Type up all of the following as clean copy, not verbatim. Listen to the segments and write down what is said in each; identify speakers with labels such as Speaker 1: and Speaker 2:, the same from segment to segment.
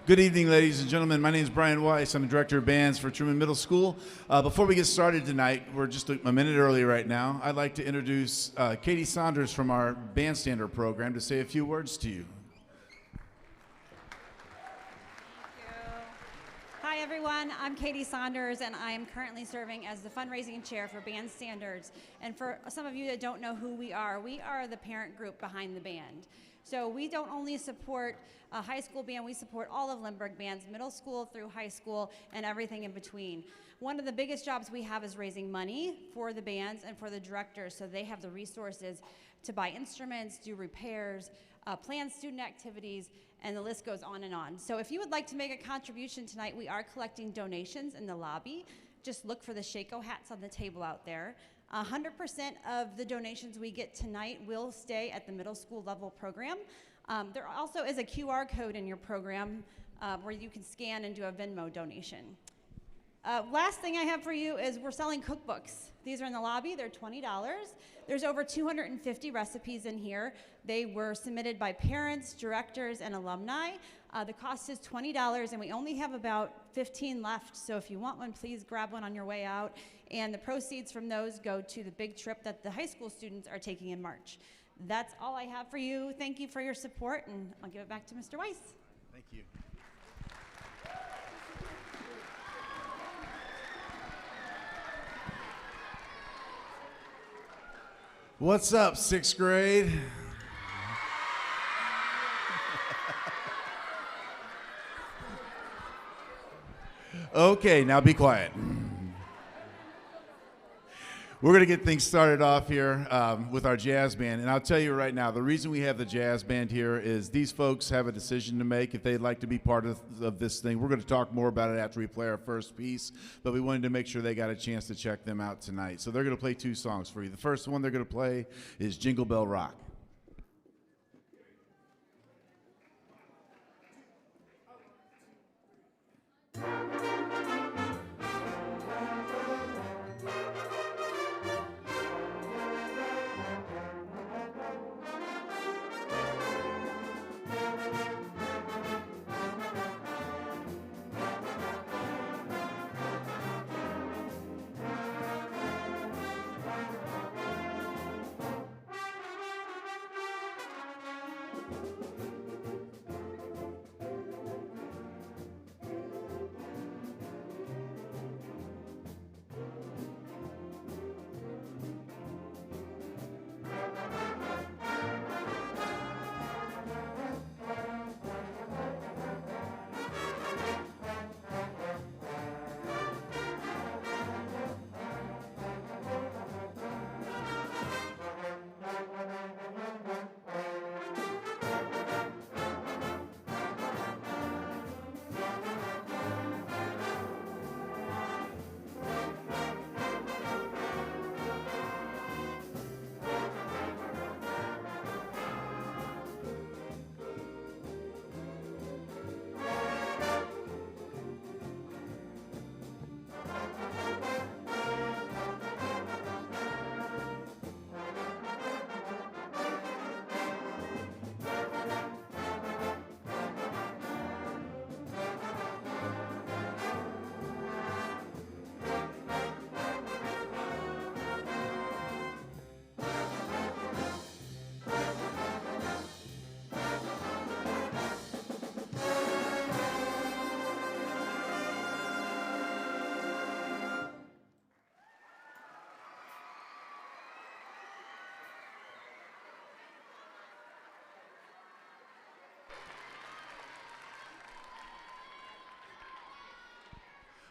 Speaker 1: Good evening, ladies and gentlemen. My name is Brian Weiss. I'm the director of bands for Truman Middle School. Before we get started tonight, we're just a minute early right now. I'd like to introduce Katie Saunders from our Bandstander program to say a few words to you.
Speaker 2: Hi everyone, I'm Katie Saunders and I am currently serving as the fundraising chair for Bandstanders. And for some of you that don't know who we are the parent group behind the band. So we don't only support a high school band, we support all of Lindbergh bands, middle school through high school and everything in between. One of the biggest jobs we have is raising money for the bands and for the directors so they have the resources to buy instruments, do repairs, plan student activities, and the list goes on and on. So if you would like to make a contribution tonight, we are collecting donations in the lobby. Just look for the Shako hats on the table out there. 100% of the donations we get tonight will stay at the middle school level program. There also is a QR code in your program where you can scan and do a Venmo donation. Last thing I have for you is we're selling cookbooks. These are in the lobby, they're $20. There's over 250 recipes in here. They were submitted by parents, directors, and alumni. The cost is $20 and we only have about 15 left, so if you want one, please grab one on your way out. And the proceeds from those go to the big trip that the high school students are taking in March. That's all I have for you. Thank you for your support, and I'll give it back to Mr. Weiss.
Speaker 1: Thank you. What's up, sixth grade? Okay, now be quiet. We're going to get things started off here with our jazz band. And I'll tell you right now, the reason we have the jazz band here is these folks have a decision to make if they'd like to be part of this thing. We're going to talk more about it after we play our first piece, but we wanted to make sure they got a chance to check them out tonight. So they're going to play two songs for you. The first one they're going to play is Jingle Bell Rock.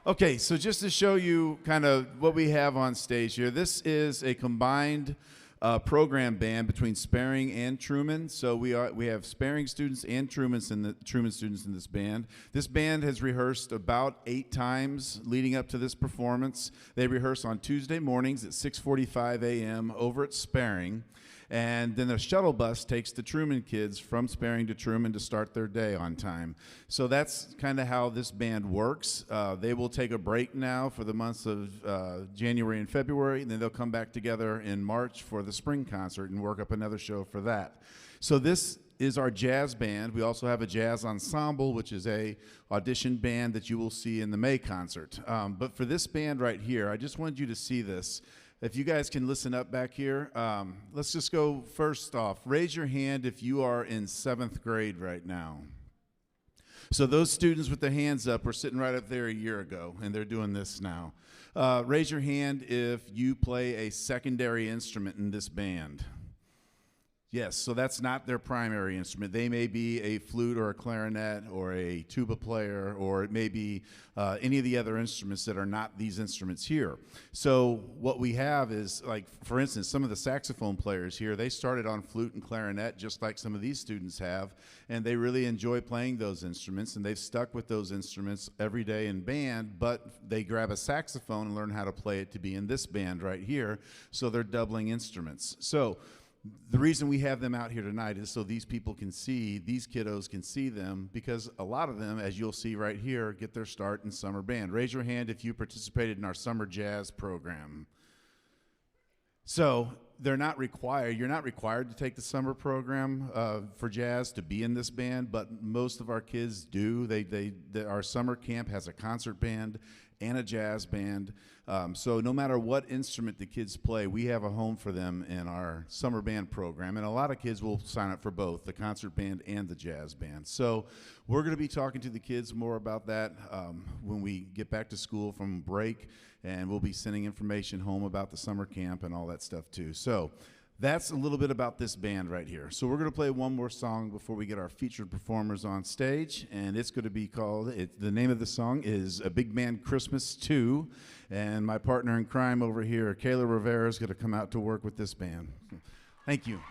Speaker 1: Okay, so just to show you kind of what we have on stage here, this is a combined program band between Sparing and Truman. So we have Sparing students and Truman students in this band. This band has rehearsed about 8 times leading up to this performance. They rehearse on Tuesday mornings at 6:45 a.m. over at Sparing. And then a shuttle bus takes the Truman kids from Sparing to Truman to start their day on time. So that's kind of how this band works. They will take a break now for the months of January and February, and then they'll come back together in March for the spring concert and work up another show for that. So this is our jazz band. We also have a jazz ensemble, which is a audition band that you will see in the May concert. But for this band right here, I just wanted you to see this. If you guys can listen up back here, let's just go first off. Raise your hand if you are in 7th grade right now. So those students with their hands up were sitting right up there a year ago, and they're doing this now. Raise your hand if you play a secondary instrument in this band. Yes, so that's not their primary instrument. They may be a flute or a clarinet or a tuba player, or it may be any of the other instruments that are not these instruments here. So what we have is, like, for instance, some of the saxophone players here, they started on flute and clarinet just like some of these students have, and they really enjoy playing those instruments, and they've stuck with those instruments every day in band, but they grab a saxophone and learn how to play it to be in this band right here, so they're doubling instruments. So the reason we have them out here tonight is so these people can see, these kiddos can see them, because a lot of them, as you'll see right here, get their start in summer band. Raise your hand if you participated in our summer jazz program. So they're not required, you're not required to take the summer program for jazz to be in this band, but most of our kids do. Our summer camp has a concert band and a jazz band. So no matter what instrument the kids play, we have a home for them in our summer band program. And a lot of kids will sign up for both, the concert band and the jazz band. So we're going to be talking to the kids more about that when we get back to school from break. And we'll be sending information home about the summer camp and all that stuff too. So that's a little bit about this band right here. So we're going to play one more song before we get our featured performers on stage, and it's going to be called, the name of the song is A Big Man Christmas 2, and my partner in crime over here, Kayla Rivera, is going to come out to work with this band. Thank you.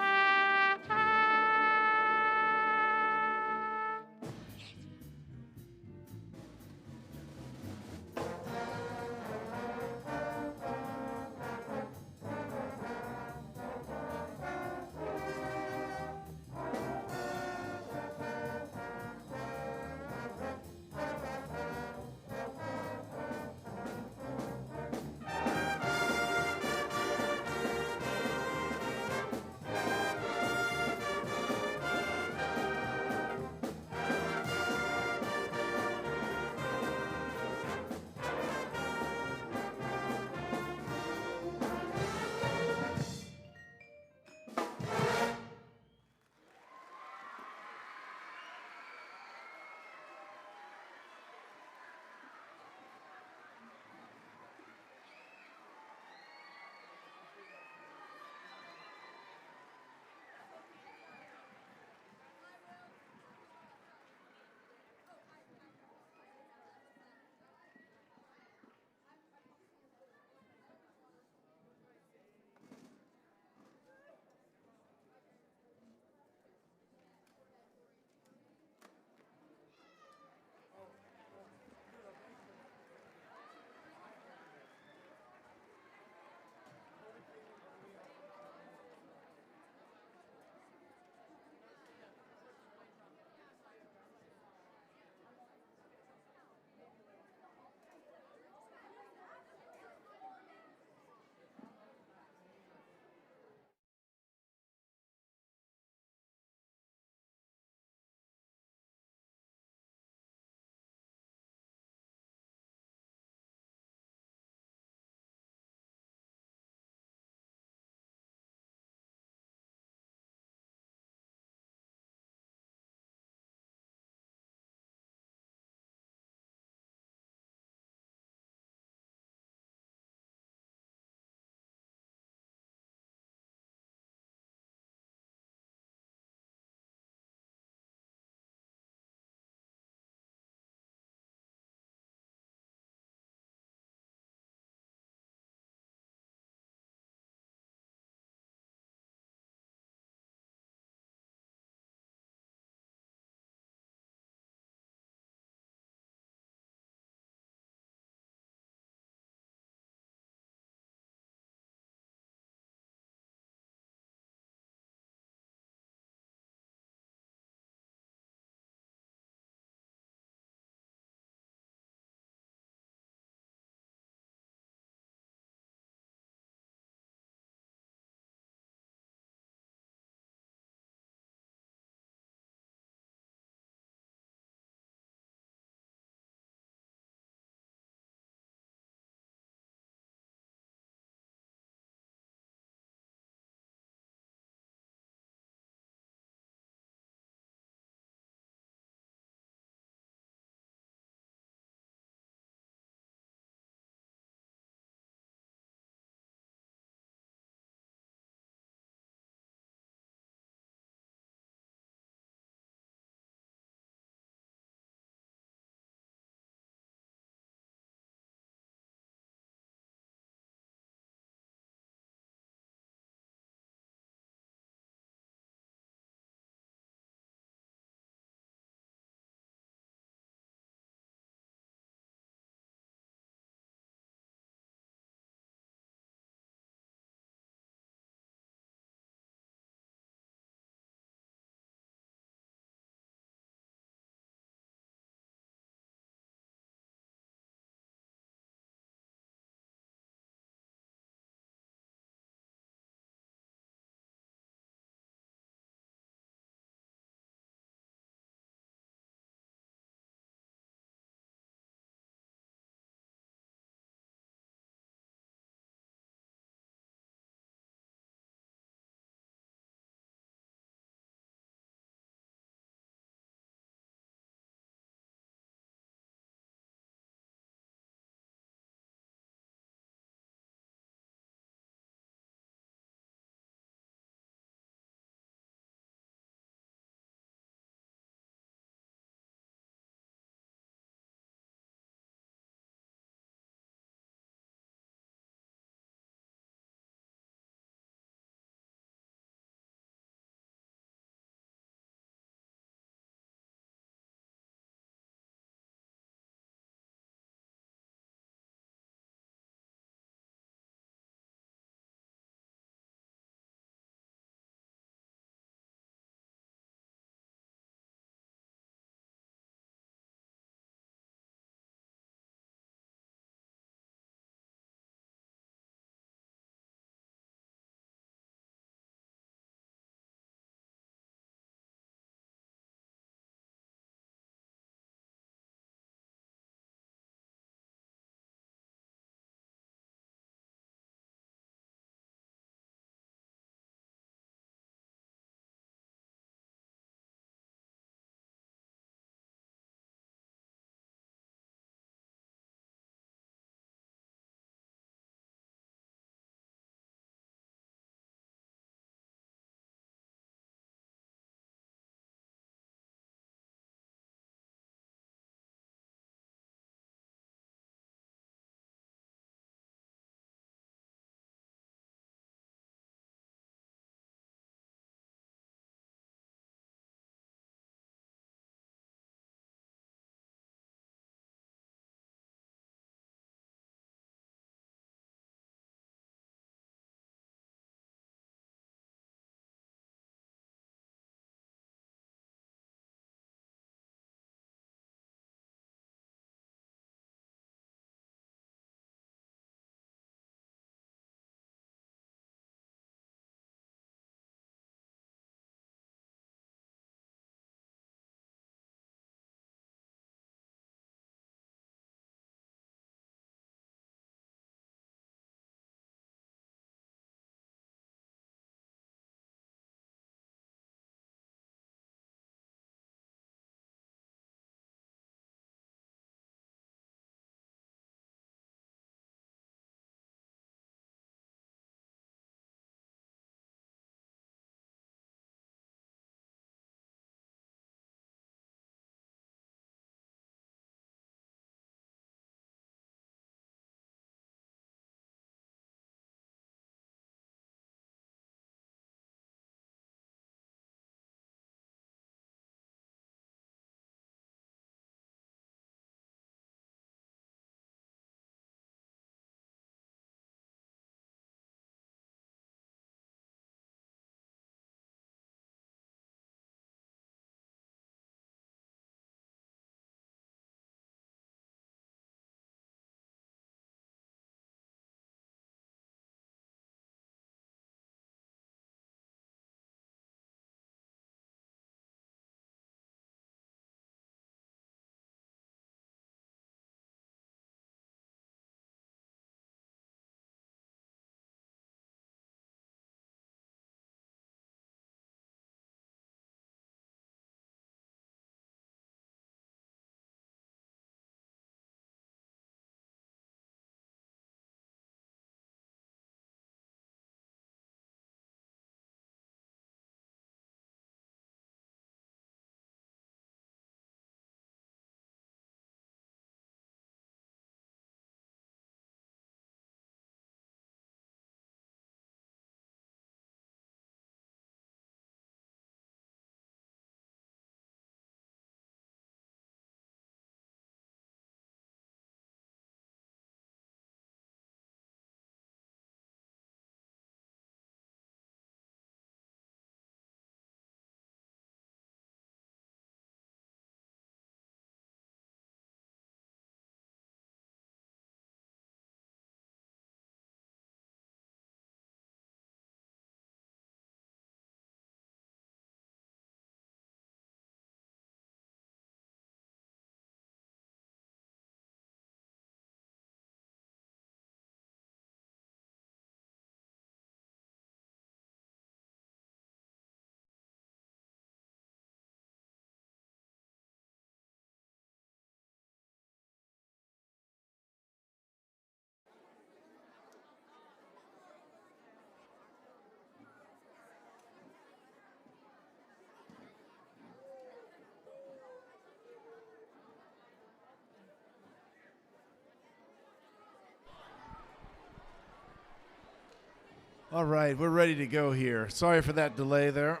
Speaker 1: All right, we're ready to go here. Sorry for that delay there.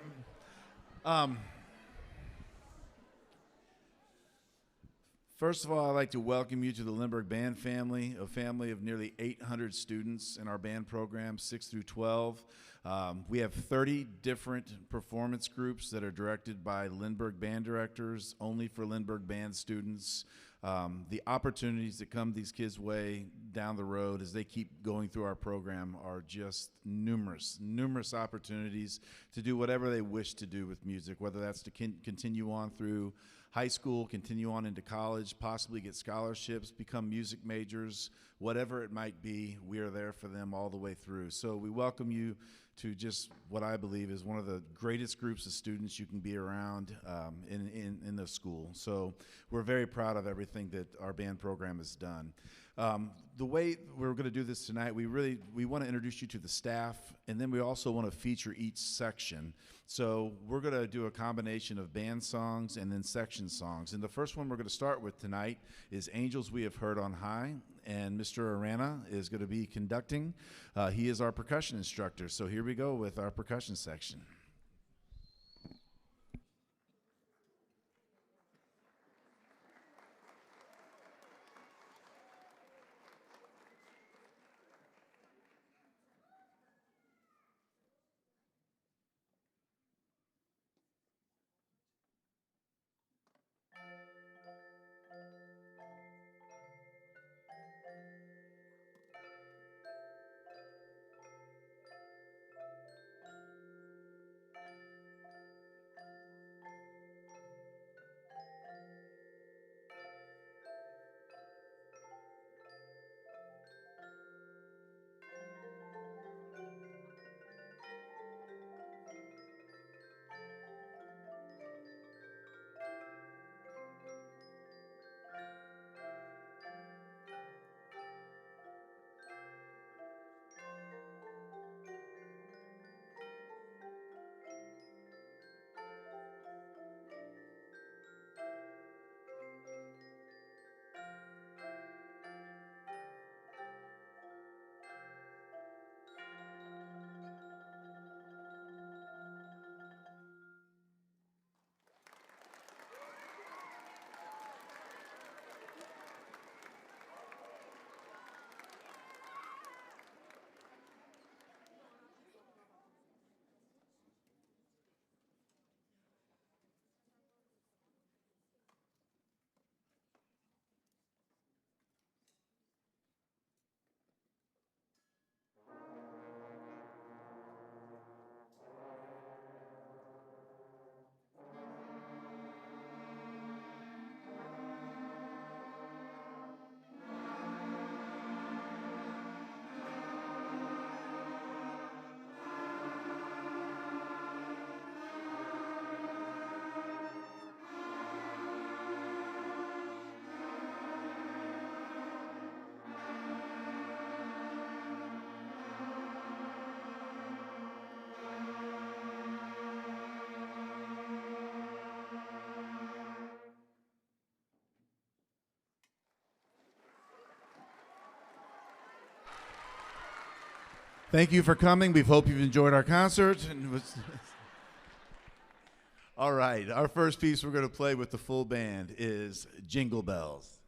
Speaker 1: First of all, I'd like to welcome you to the Lindbergh Band family, a family of nearly 800 students in our band program, 6 through 12. We have 30 different performance groups that are directed by Lindbergh band directors, only for Lindbergh band students. The opportunities that come these kids' way down the road as they keep going through our program are just numerous opportunities to do whatever they wish to do with music, whether that's to continue on through high school, continue on into college, possibly get scholarships, become music majors, whatever it might be, we are there for them all the way through. So we welcome you to just what I believe is one of the greatest groups of students you can be around in the school. So we're very proud of everything that our band program has done. The way we're going to do this tonight, we want to introduce you to the staff, and then we also want to feature each section. So we're going to do a combination of band songs and then section songs. And the first one we're going to start with tonight is Angels We Have Heard on High, and Mr. Arana is going to be conducting. He is our percussion instructor. So here we go with our percussion section. Thank you for coming. We hope you've enjoyed our concert. All right, our first piece we're going to play with the full band is Jingle Bells.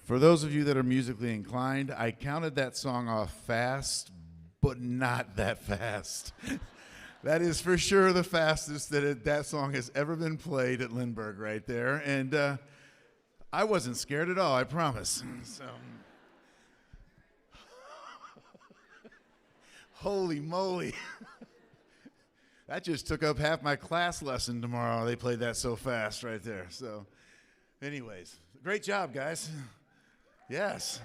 Speaker 1: For those of you that are musically inclined, I counted that song off fast, but not that fast. That is for sure the fastest that song has ever been played at Lindbergh right there. And I wasn't scared at all, I promise. So, holy moly. That just took up half my class lesson tomorrow. They played that so fast right there. So, anyways, great job, guys. Yes.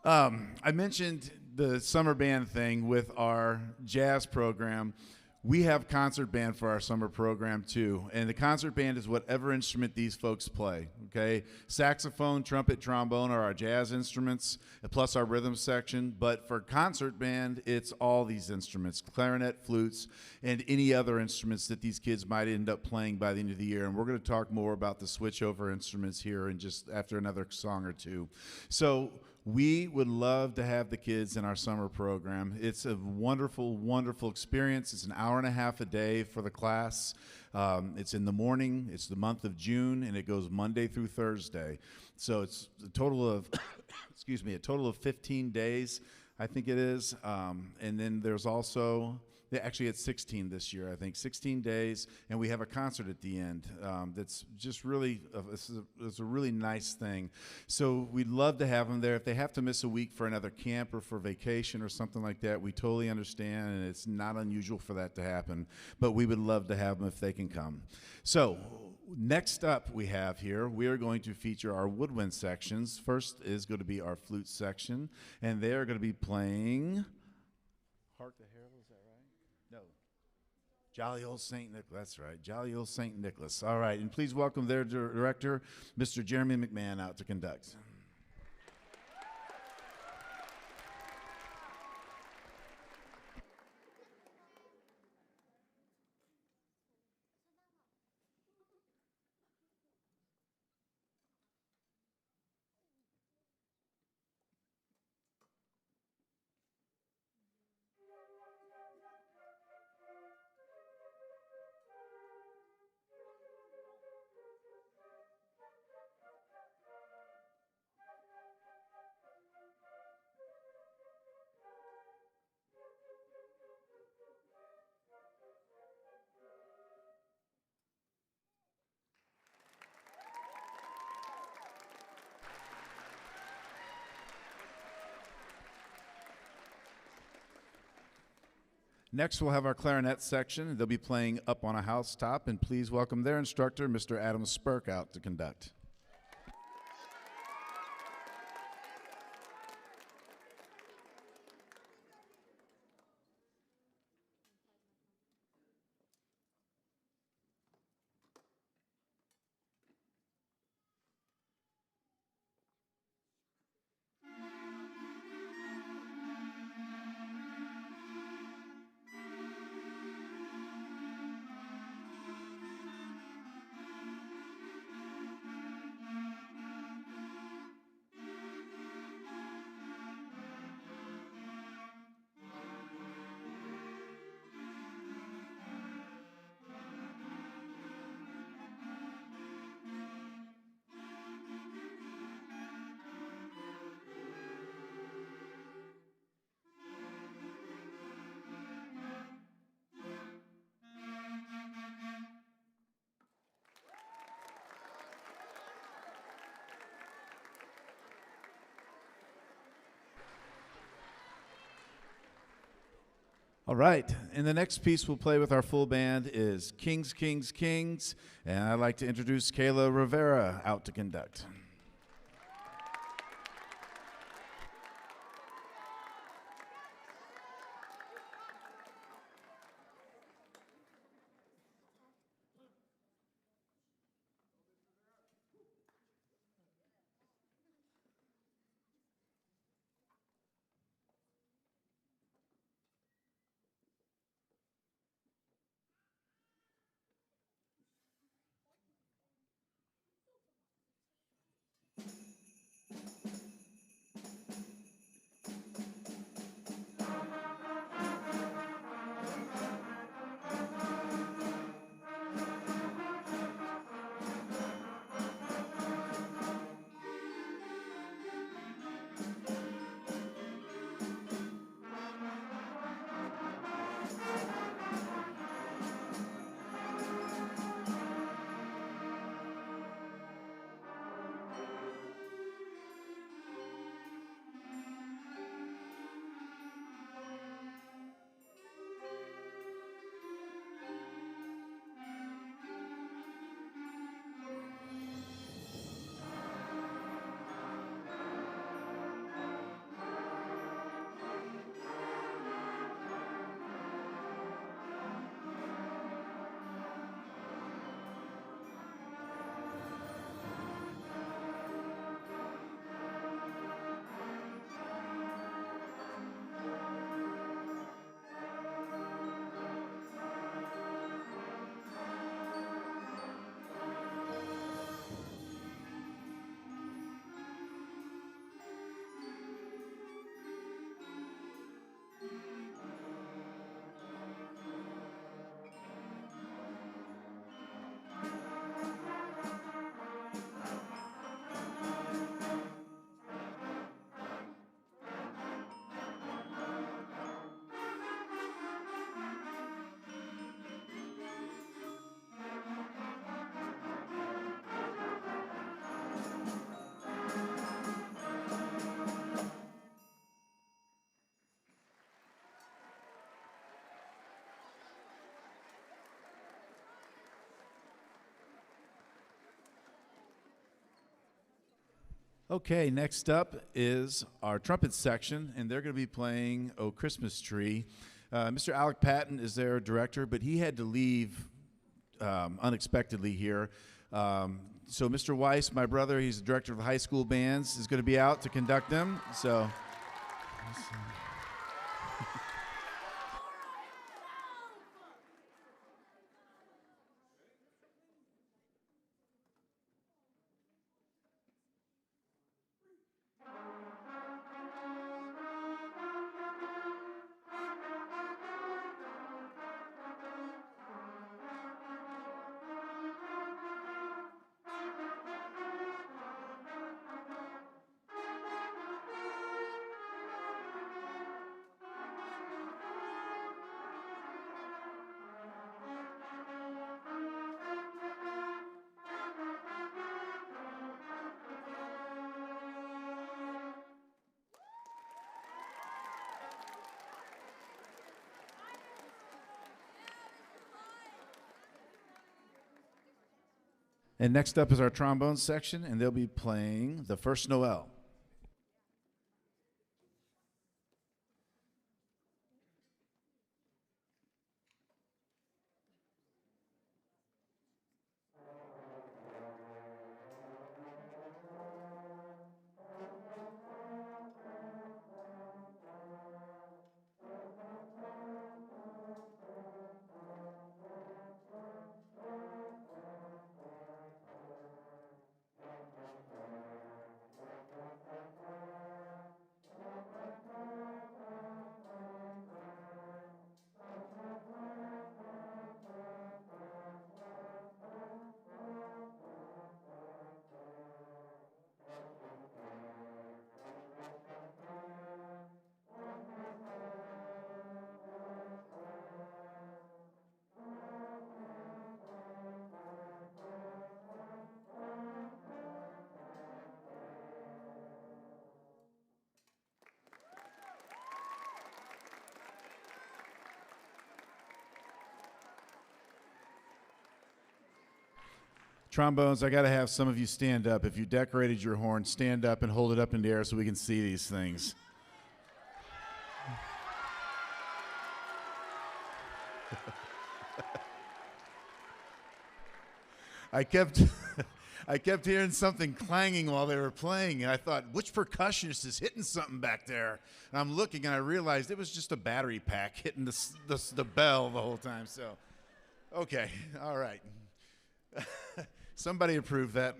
Speaker 1: I mentioned the summer band thing with our jazz program. We have concert band for our summer program too, and the concert band is whatever instrument these folks play, okay? Saxophone, trumpet, trombone are our jazz instruments, plus our rhythm section, but for concert band, it's all these instruments, clarinet, flutes, and any other instruments that these kids might end up playing by the end of the year, and we're gonna talk more about the switchover instruments here in just after another song or two. So, we would love to have the kids in our summer program. It's a wonderful, wonderful experience. It's an hour and a half a day for the class. It's in the morning. It's the month of June, and it goes Monday through Thursday. So it's a total of, excuse me, a total of 15 days, I think it is. And then there's also, actually it's 16 this year, I think, 16 days, and we have a concert at the end. That's just really, it's a really nice thing. So we'd love to have them there. If they have to miss a week for another camp or for vacation or something like that, we totally understand, and it's not unusual for that to happen, but we would love to have them if they can come. So next up we have here, we are going to feature our woodwind sections. First is going to be our flute section, and they are going to be playing Hark the Herald, is that right? No. Jolly Old St. Nicholas, that's right, Jolly Old St. Nicholas. All right, and please welcome their director, Mr. Jeremy McMahon, out to conduct. Next, we'll have our clarinet section. They'll be playing Up on a Housetop, and please welcome their instructor, Mr. Adam Spurk, out to conduct. All right, and the next piece we'll play with our full band is Kings, Kings, Kings, and I'd like to introduce Kayla Rivera out to conduct. Okay, next up is our trumpet section, and they're going to be playing "Oh Christmas Tree." Mr. Alec Patton is their director, but he had to leave unexpectedly here. So Mr. Weiss, my brother, he's the director of the high school bands, is going to be out to conduct them. So. And next up is our trombone section, and they'll be playing "The First Noel." Trombones, I got to have some of you stand up. If you decorated your horn, stand up and hold it up in the air so we can see these things. I kept hearing something clanging while they were playing, and I thought, which percussionist is hitting something back there? And I'm looking, and I realized it was just a battery pack hitting the bell the whole time. So, okay, all right. Somebody approved that.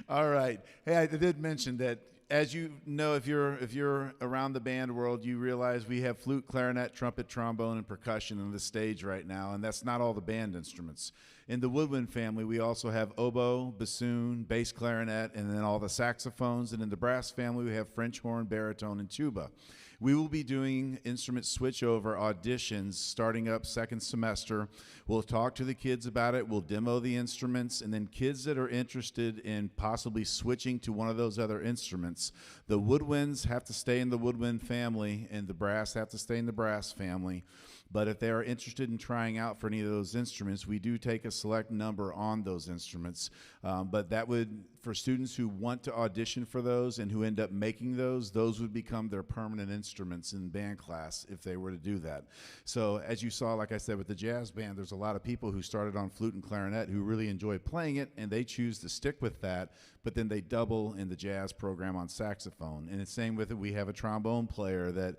Speaker 1: All right. Hey, I did mention that, as you know, if you're around the band world, you realize we have flute, clarinet, trumpet, trombone, and percussion on the stage right now, and that's not all the band instruments. In the woodwind family, we also have oboe, bassoon, bass clarinet, and then all the saxophones. And in the brass family, we have French horn, baritone, and tuba. We will be doing instrument switchover auditions starting up second semester. We'll talk to the kids about it. We'll demo the instruments, and then kids that are interested in possibly switching to one of those other instruments, the woodwinds have to stay in the woodwind family, and the brass have to stay in the brass family. But if they are interested in trying out for any of those instruments, we do take a select number on those instruments. But that would, for students who want to audition for those and who end up making those would become their permanent instruments in band class if they were to do that. So as you saw, like I said, with the jazz band, there's a lot of people who started on flute and clarinet who really enjoy playing it, and they choose to stick with that, but then they double in the jazz program on saxophone. And the same with it, we have a trombone player that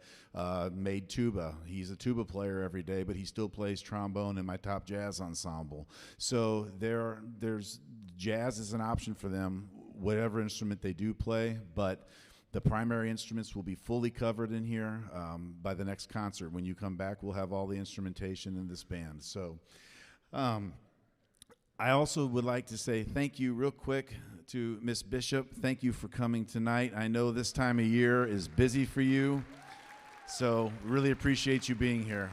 Speaker 1: made tuba. He's a tuba player every day, but he still plays trombone in my top jazz ensemble. So there's jazz is an option for them, whatever instrument they do play, but the primary instruments will be fully covered in here by the next concert. When you come back, we'll have all the instrumentation in this band. So I also would like to say thank you real quick to Miss Bishop. Thank you for coming tonight. I know this time of year is busy for you, so really appreciate you being here.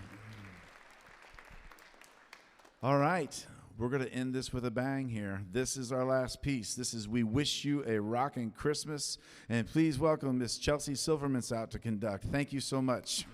Speaker 1: All right. We're going to end this with a bang here. This is our last piece. This is "We Wish You a Rockin' Christmas." And please welcome Miss Chelsea Silvermans out to conduct. Thank you so much.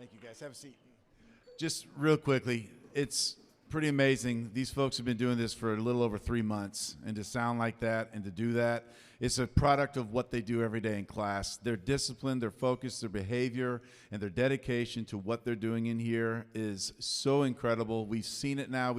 Speaker 1: Thank you, guys. Have a seat. Just real quickly, it's pretty amazing. These folks have been doing this for a little over 3 months, and to sound like that and to do that, it's a product of what they do every day in class. Their discipline, their focus, their behavior, and their dedication to what they're doing in here is so incredible. We've seen it now.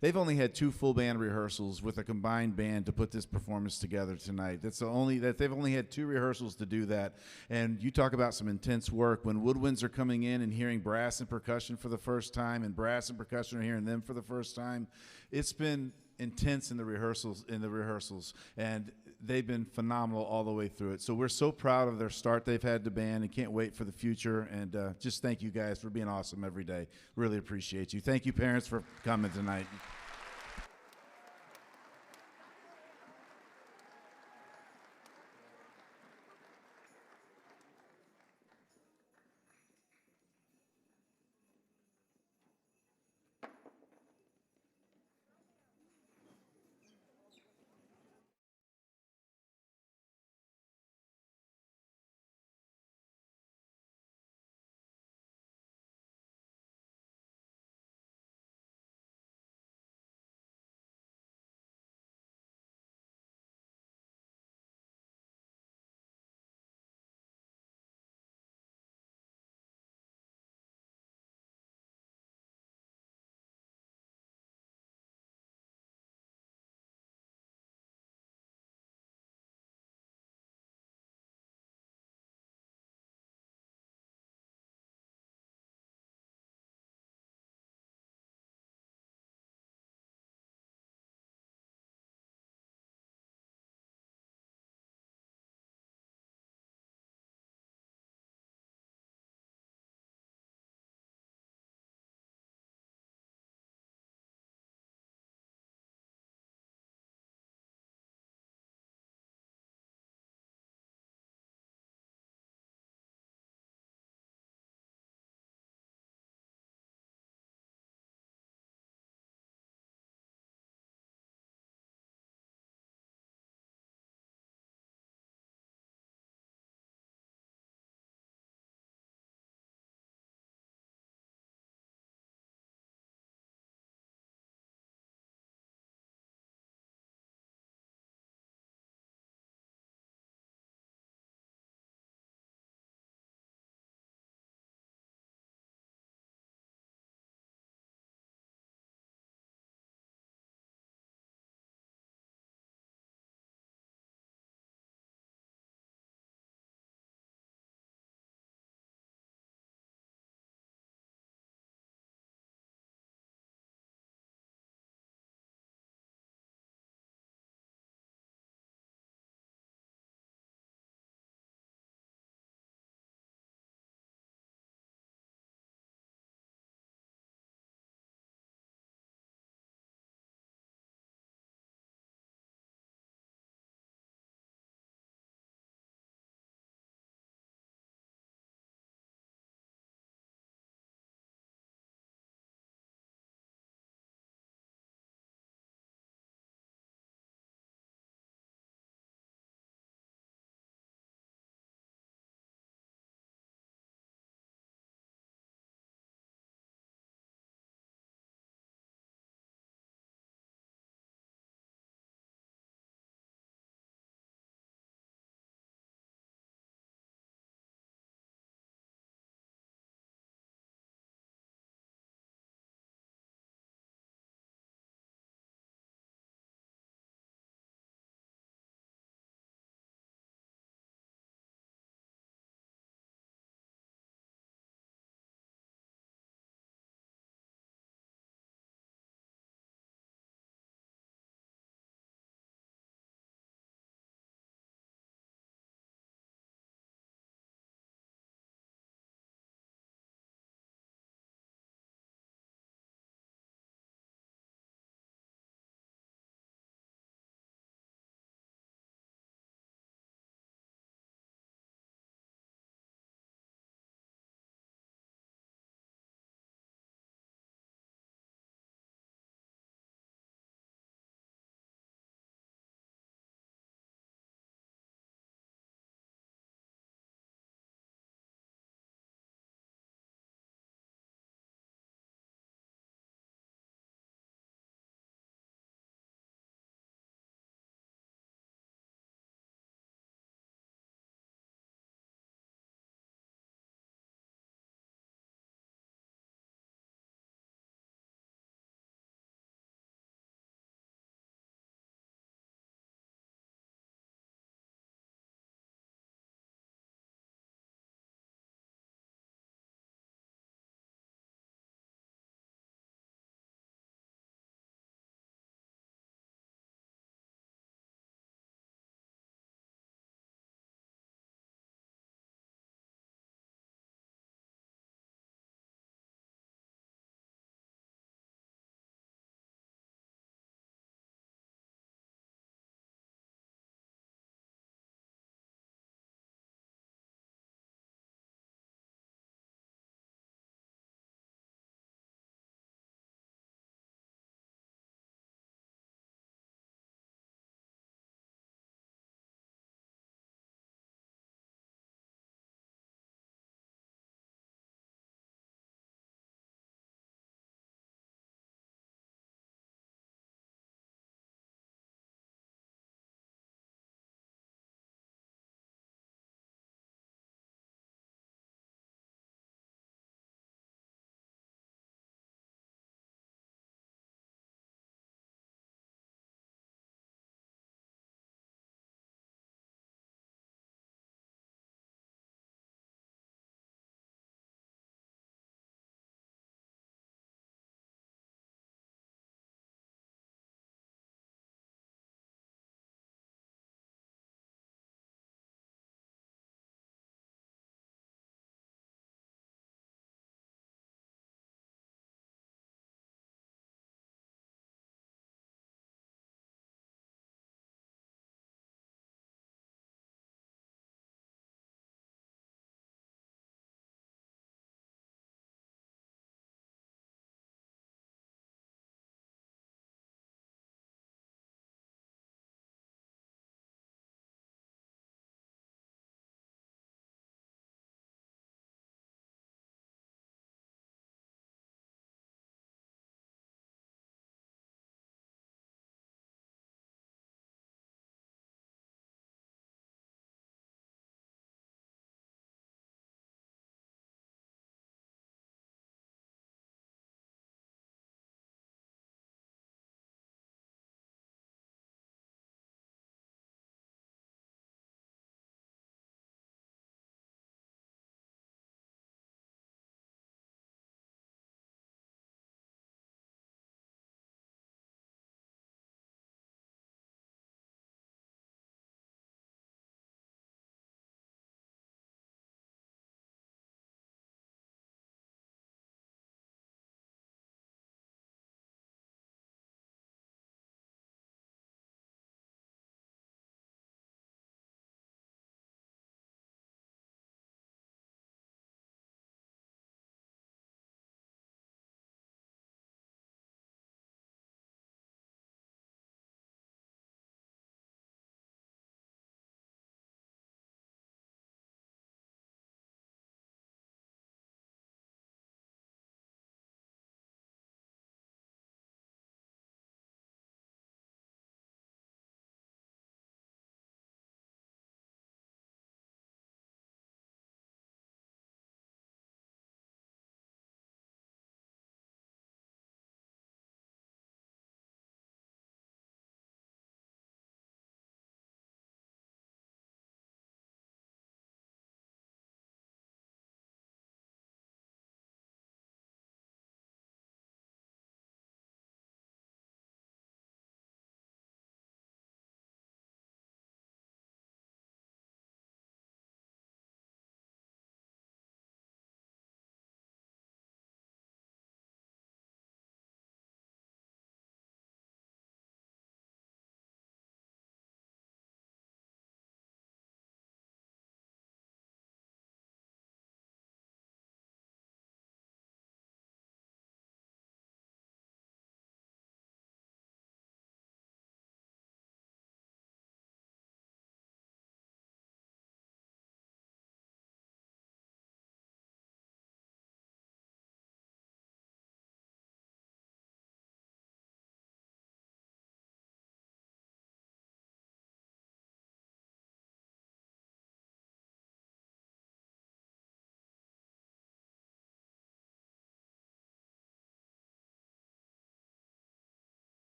Speaker 1: They've only had 2 full band rehearsals with a combined band to put this performance together tonight. They've only had 2 rehearsals to do that. And you talk about some intense work. When woodwinds are coming in and hearing brass and percussion for the first time, and brass and percussion are hearing them for the first time, it's been intense in the rehearsals, and they've been phenomenal all the way through it. So we're so proud of their start they've had to band and can't wait for the future. And just thank you guys for being awesome every day. Really appreciate you. Thank you, parents, for coming tonight.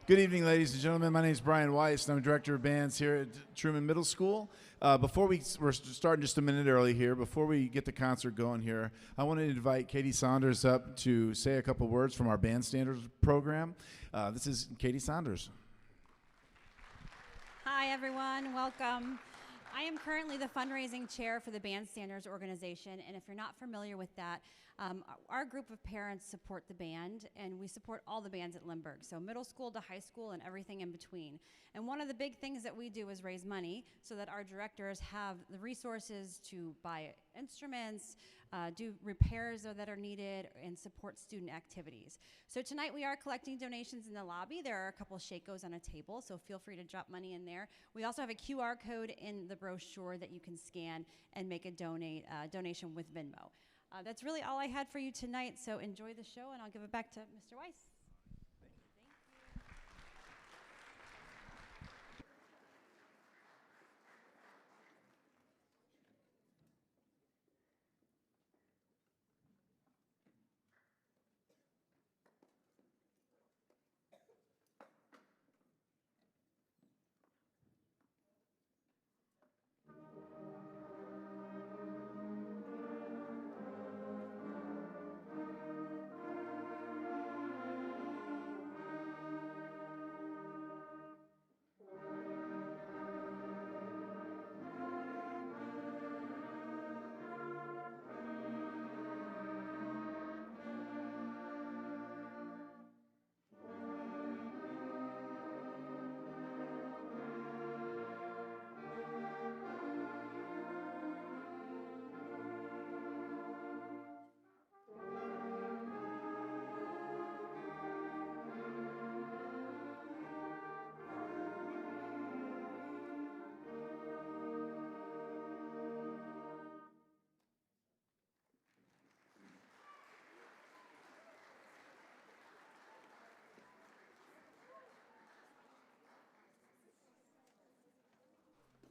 Speaker 1: Good evening, ladies and gentlemen. My name is Brian Weiss, and I'm Director of Bands here at Truman Middle School. We're starting just a minute early here. Before we get the concert going here, I want to invite Katie Saunders up to say a couple words from our Band Standards program. This is Katie Saunders.
Speaker 2: Hi, everyone. Welcome. I am currently the fundraising chair for the Band Standards organization, and if you're not familiar with that, our group of parents support the band, and we support all the bands at Lindbergh, so middle school to high school and everything in between. And one of the big things that we do is raise money so that our directors have the resources to buy instruments, do repairs that are needed, and support student activities. So tonight we are collecting donations in the lobby. There are a couple Shakos on a table, so feel free to drop money in there. We also have a QR code in the brochure that you can scan and make a donation with Venmo. That's really all I had for you tonight, so enjoy the show, and I'll give it back to Mr. Weiss.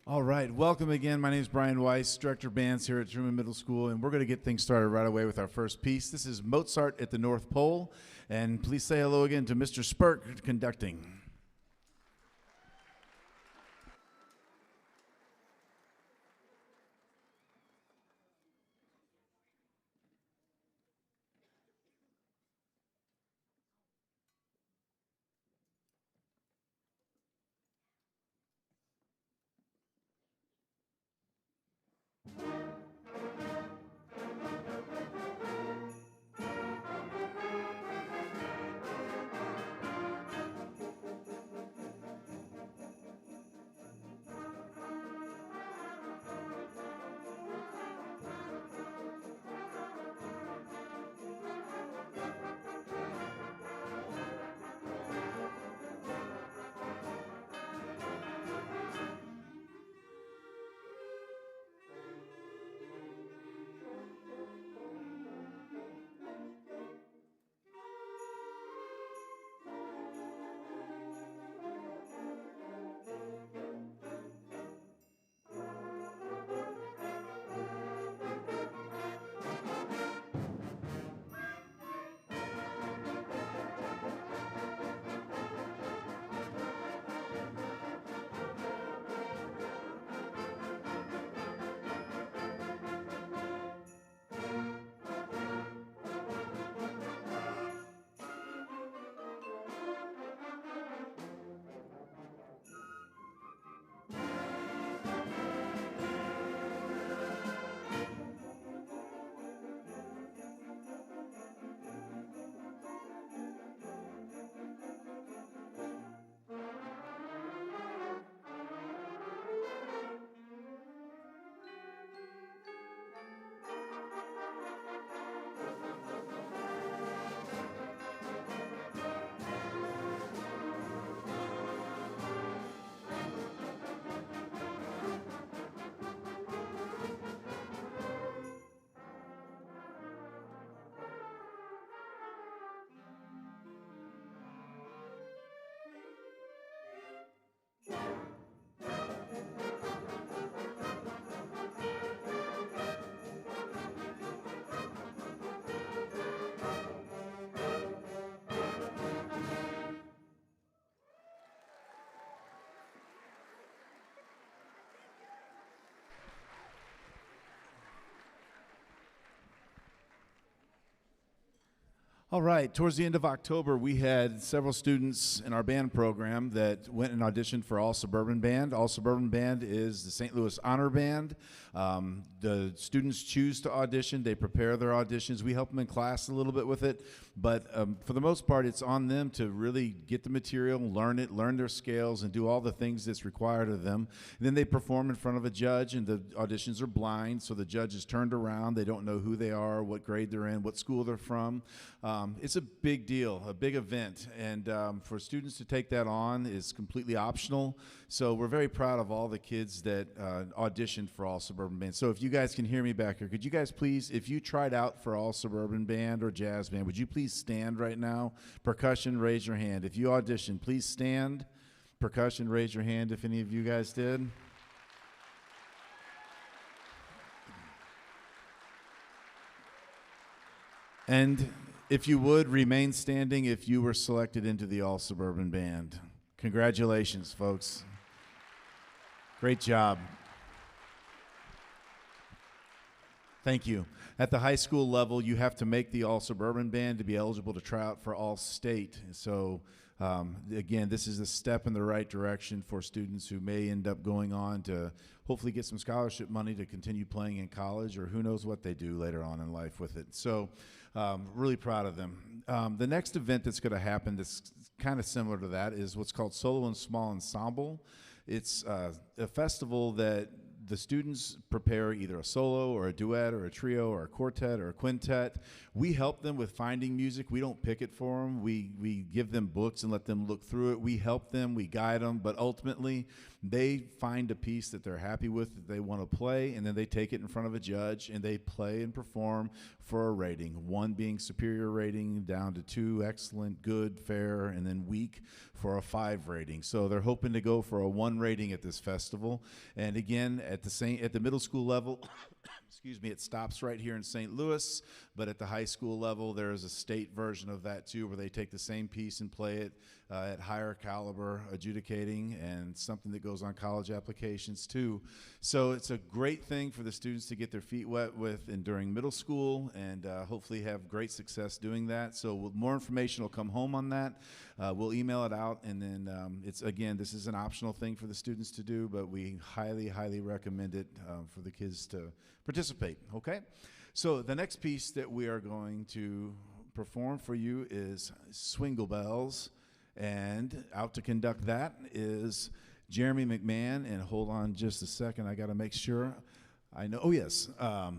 Speaker 1: All right, welcome again. My name is Brian Weiss, Director of Bands here at Truman Middle School, and we're going to get things started right away with our first piece. This is Mozart at the North Pole, and please say hello again to Mr. Spurk conducting. All right, towards the end of October, we had several students in our band program that went and auditioned for All Suburban Band. All Suburban Band is the St. Louis Honor Band. The students choose to audition. They prepare their auditions. We help them in class a little bit with it, but for the most part, it's on them to really get the material, learn it, learn their scales, and do all the things that's required of them. And then they perform in front of a judge, and the auditions are blind, so the judge is turned around. They don't know who they are, what grade they're in, what school they're from. It's a big deal, a big event, and for students to take that on is completely optional. So we're very proud of all the kids that auditioned for All Suburban Band. So if you guys can hear me back here, could you guys please, if you tried out for All Suburban Band or Jazz Band, would you please stand right now? Percussion, raise your hand. If you auditioned, please stand. Percussion, raise your hand if any of you guys did. And if you would, remain standing if you were selected into the All Suburban Band. Congratulations, folks. Great job. Thank you. At the high school level, you have to make the All Suburban Band to be eligible to try out for All State. So, again, this is a step in the right direction for students who may end up going on to hopefully get some scholarship money to continue playing in college, or who knows what they do later on in life with it. So, really proud of them. The next event that's going to happen that's kind of similar to that is what's called Solo and Small Ensemble. It's a festival that the students prepare either a solo or a duet or a trio or a quartet or a quintet. We help them with finding music. We don't pick it for them. We give them books and let them look through it. We help them, we guide them, but ultimately they find a piece that they're happy with, that they want to play, and then they take it in front of a judge and they play and perform for a rating, 1 being superior rating, down to 2 excellent, good, fair, and then weak for a 5 rating. So they're hoping to go for a 1 rating at this festival. And again, at the middle school level, excuse me, it stops right here in St. Louis, but at the high school level, there is a state version of that too, where they take the same piece and play it at higher caliber adjudicating, and something that goes on college applications too. So it's a great thing for the students to get their feet wet with and during middle school, and hopefully have great success doing that. So more information will come home on that. We'll email it out, and then this is an optional thing for the students to do, but we highly, highly recommend it for the kids to participate, okay? So the next piece that we are going to perform for you is Swingle Bells, and out to conduct that is Jeremy McMahon. And hold on just a second, I got to make sure I know. Oh yes, I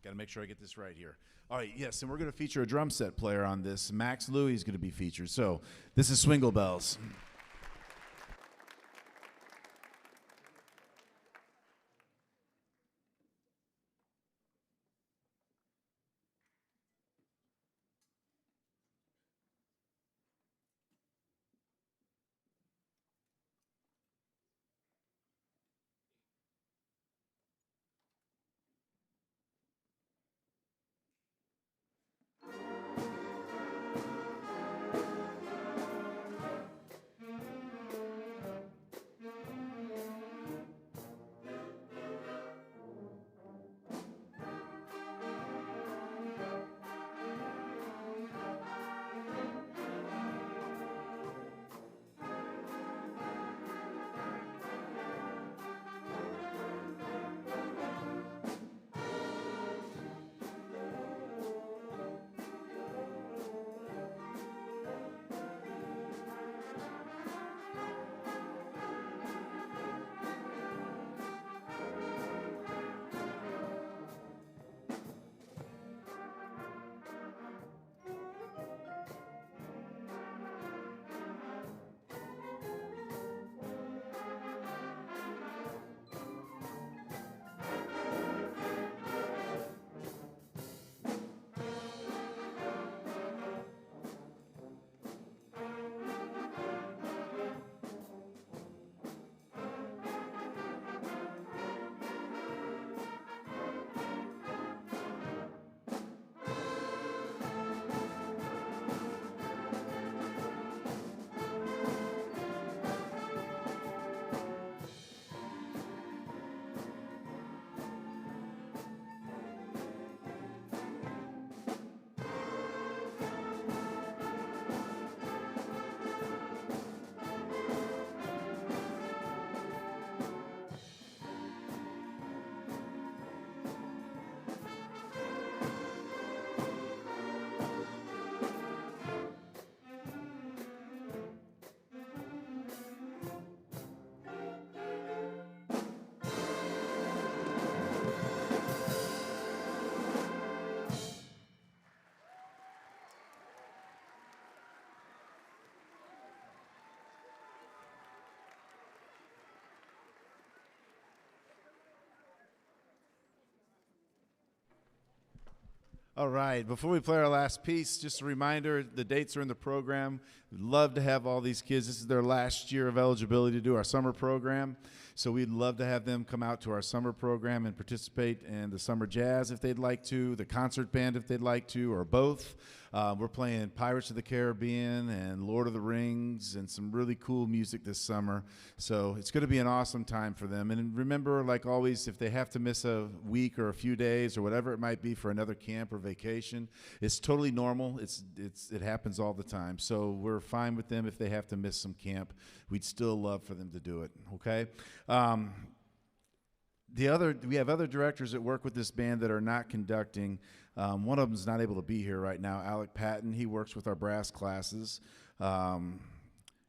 Speaker 1: got to make sure I get this right here. All right, yes, and we're going to feature a drum set player on this. Max Louie is going to be featured. So this is Swingle Bells. All right. Before we play our last piece, just a reminder, the dates are in the program. We'd love to have all these kids. This is their last year of eligibility to do our summer program. So we'd love to have them come out to our summer program and participate in the summer jazz if they'd like to, the concert band if they'd like to, or both. We're playing Pirates of the Caribbean and Lord of the Rings and some really cool music this summer. So it's going to be an awesome time for them. And remember, like always, if they have to miss a week or a few days or whatever it might be for another camp or vacation, it's totally normal. It happens all the time. So we're fine with them if they have to miss some camp. We'd still love for them to do it, okay? We have other directors that work with this band that are not conducting. One of them is not able to be here right now. Alec Patton, he works with our brass classes. And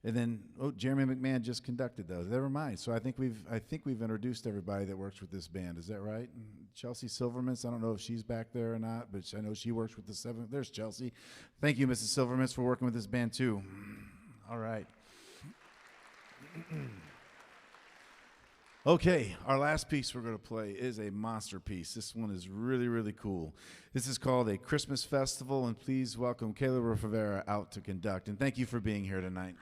Speaker 1: then, Jeremy McMahon just conducted those. Never mind. So I think we've introduced everybody that works with this band. Is that right? Chelsea Silvermans. I don't know if she's back there or not, but I know she works with the seventh. There's Chelsea. Thank you, Mrs. Silvermans, for working with this band too. All right. Okay, our last piece we're going to play is a monster piece. This one is really, really cool. This is called A Christmas Festival, and please welcome Kayla Rivera out to conduct. And thank you for being here tonight.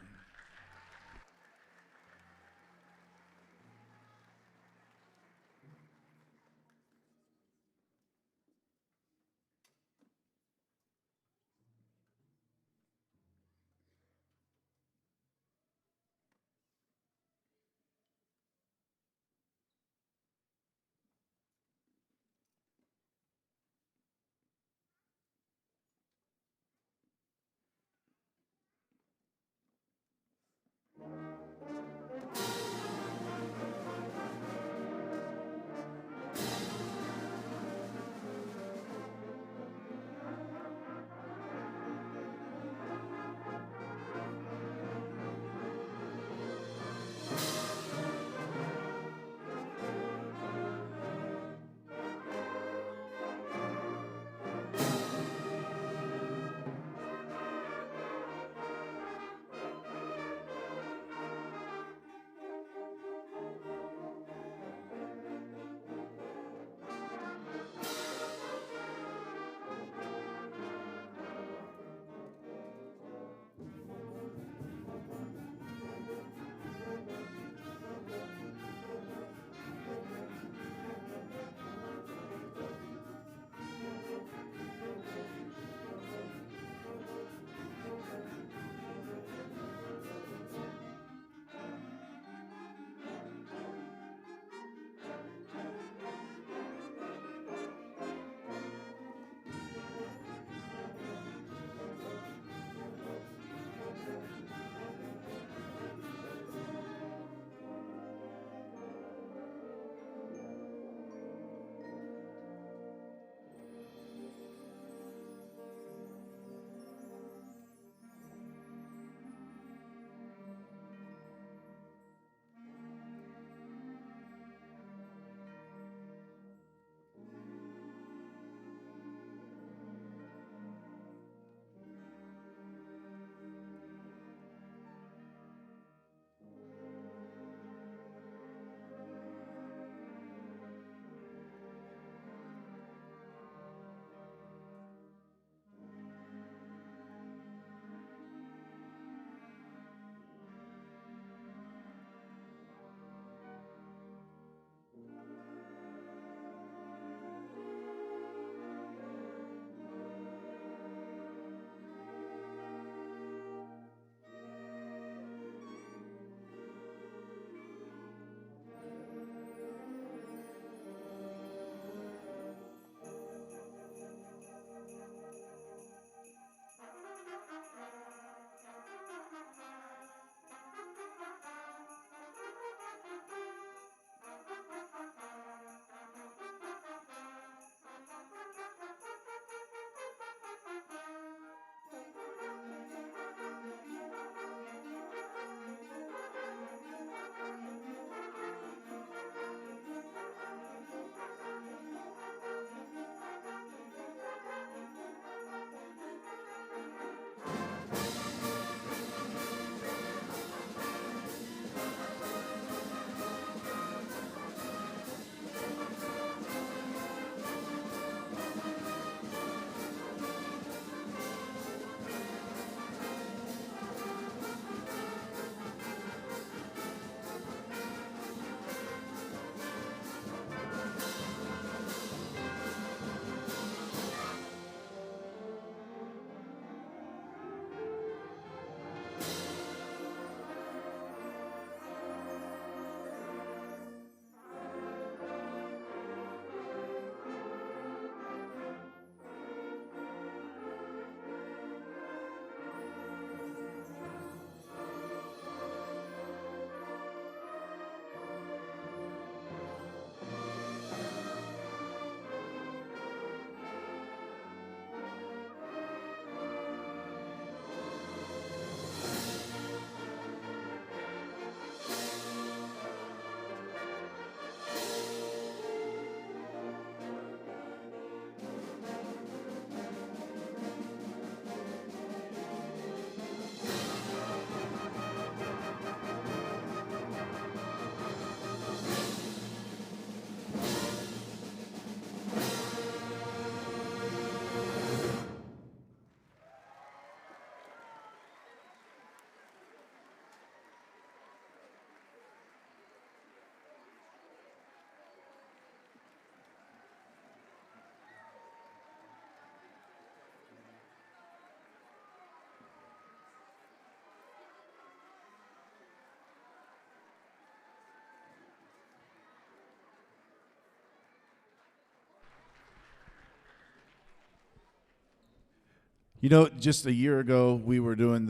Speaker 1: You know, just a year ago, we were doing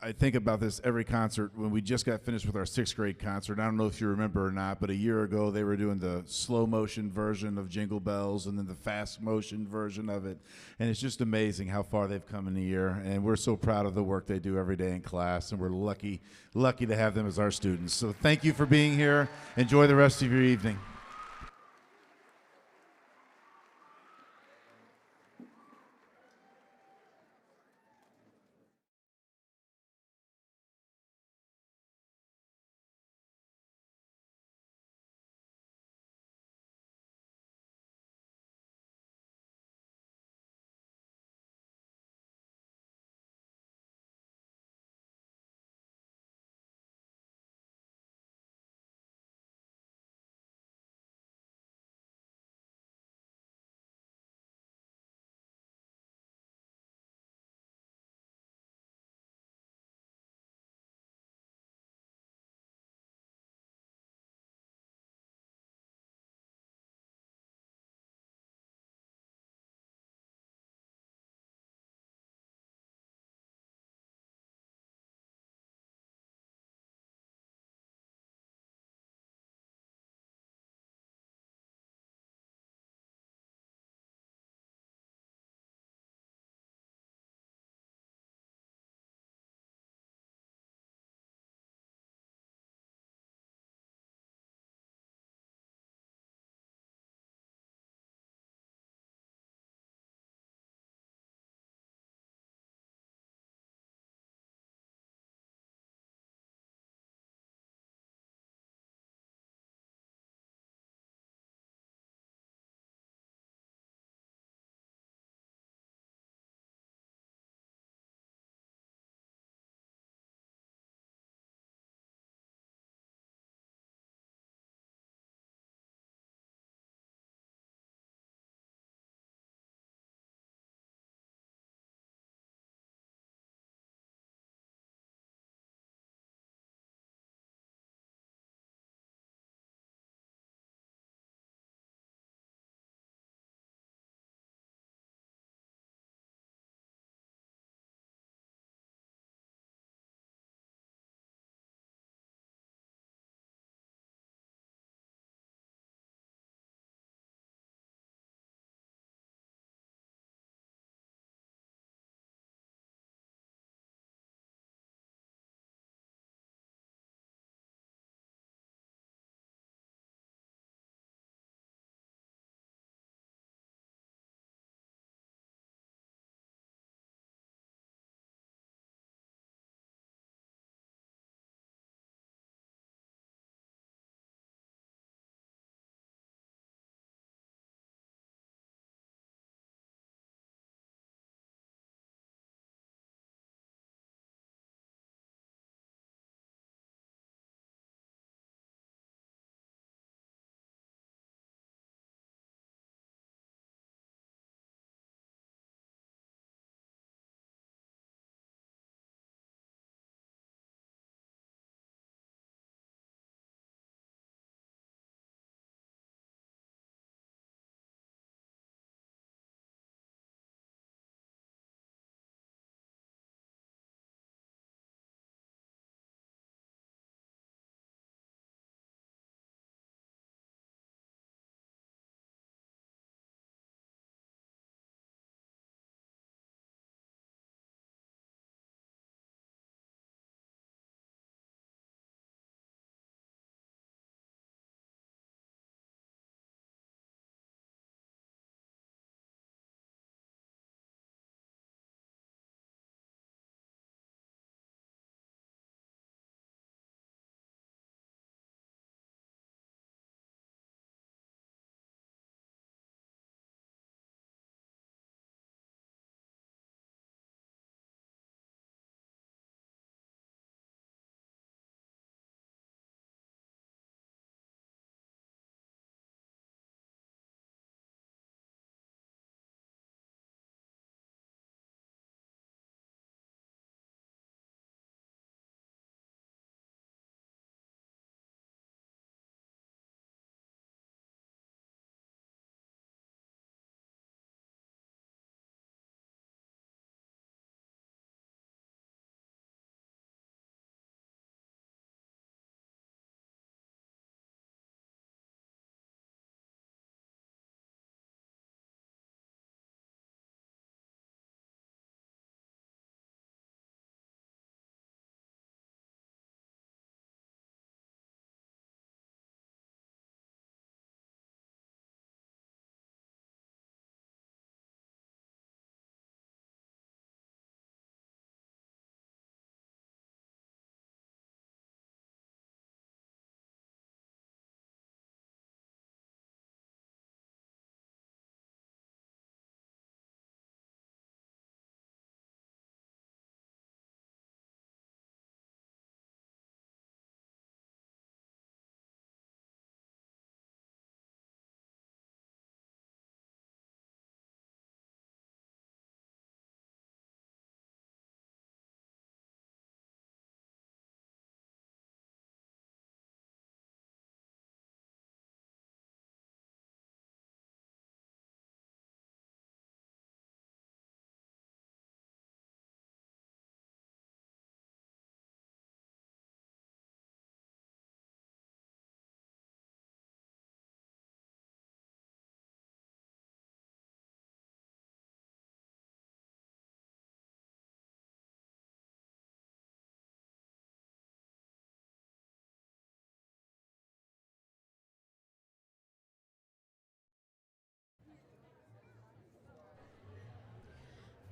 Speaker 1: I think about this every concert when we just got finished with our sixth grade concert. I don't know if you remember or not, but a year ago they were doing the slow motion version of Jingle Bells and then the fast motion version of it. And it's just amazing how far they've come in a year. And we're so proud of the work they do every day in class. And we're lucky to have them as our students. So thank you for being here. Enjoy the rest of your evening.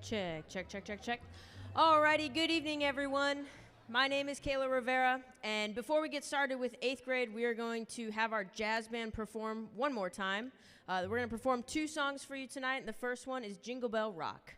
Speaker 3: Check. Alrighty, good evening, everyone. My name is Kayla Rivera, and before we get started with 8th grade, we are going to have our jazz band perform one more time. We're going to perform 2 songs for you tonight, and the first one is Jingle Bell Rock.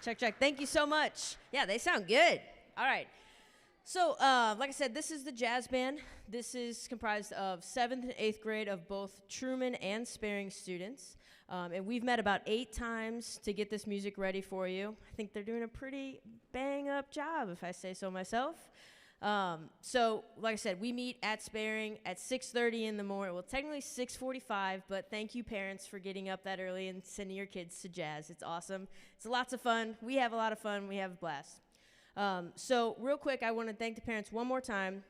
Speaker 3: Check. Thank you so much. Yeah, they sound good. All right. So, like I said, this is the jazz band. This is comprised of 7th and 8th grade of both Truman and Sparing students. And we've met about 8 times to get this music ready for you. I think they're doing a pretty bang-up job, if I say so myself. So, like I said, we meet at Sparing at 6:30 in the morning. Well, technically 6:45, but thank you, parents, for getting up that early and sending your kids to jazz. It's awesome. It's lots of fun. We have a lot of fun. We have a blast. So, real quick, I want to thank the parents one more time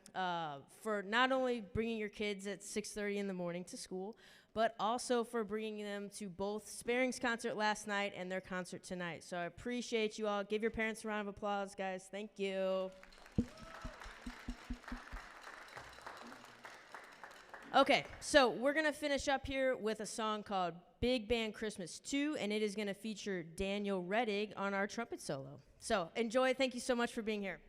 Speaker 3: for not only bringing your kids at 6:30 in the morning to school, but also for bringing them to both Sparing's concert last night and their concert tonight. So, I appreciate you all. Give your parents a round of applause, guys. Thank you. Okay, so we're going to finish up here with a song called Big Band Christmas 2, and it is going to feature Daniel Reddig on our trumpet solo. So enjoy. Thank you so much for being here.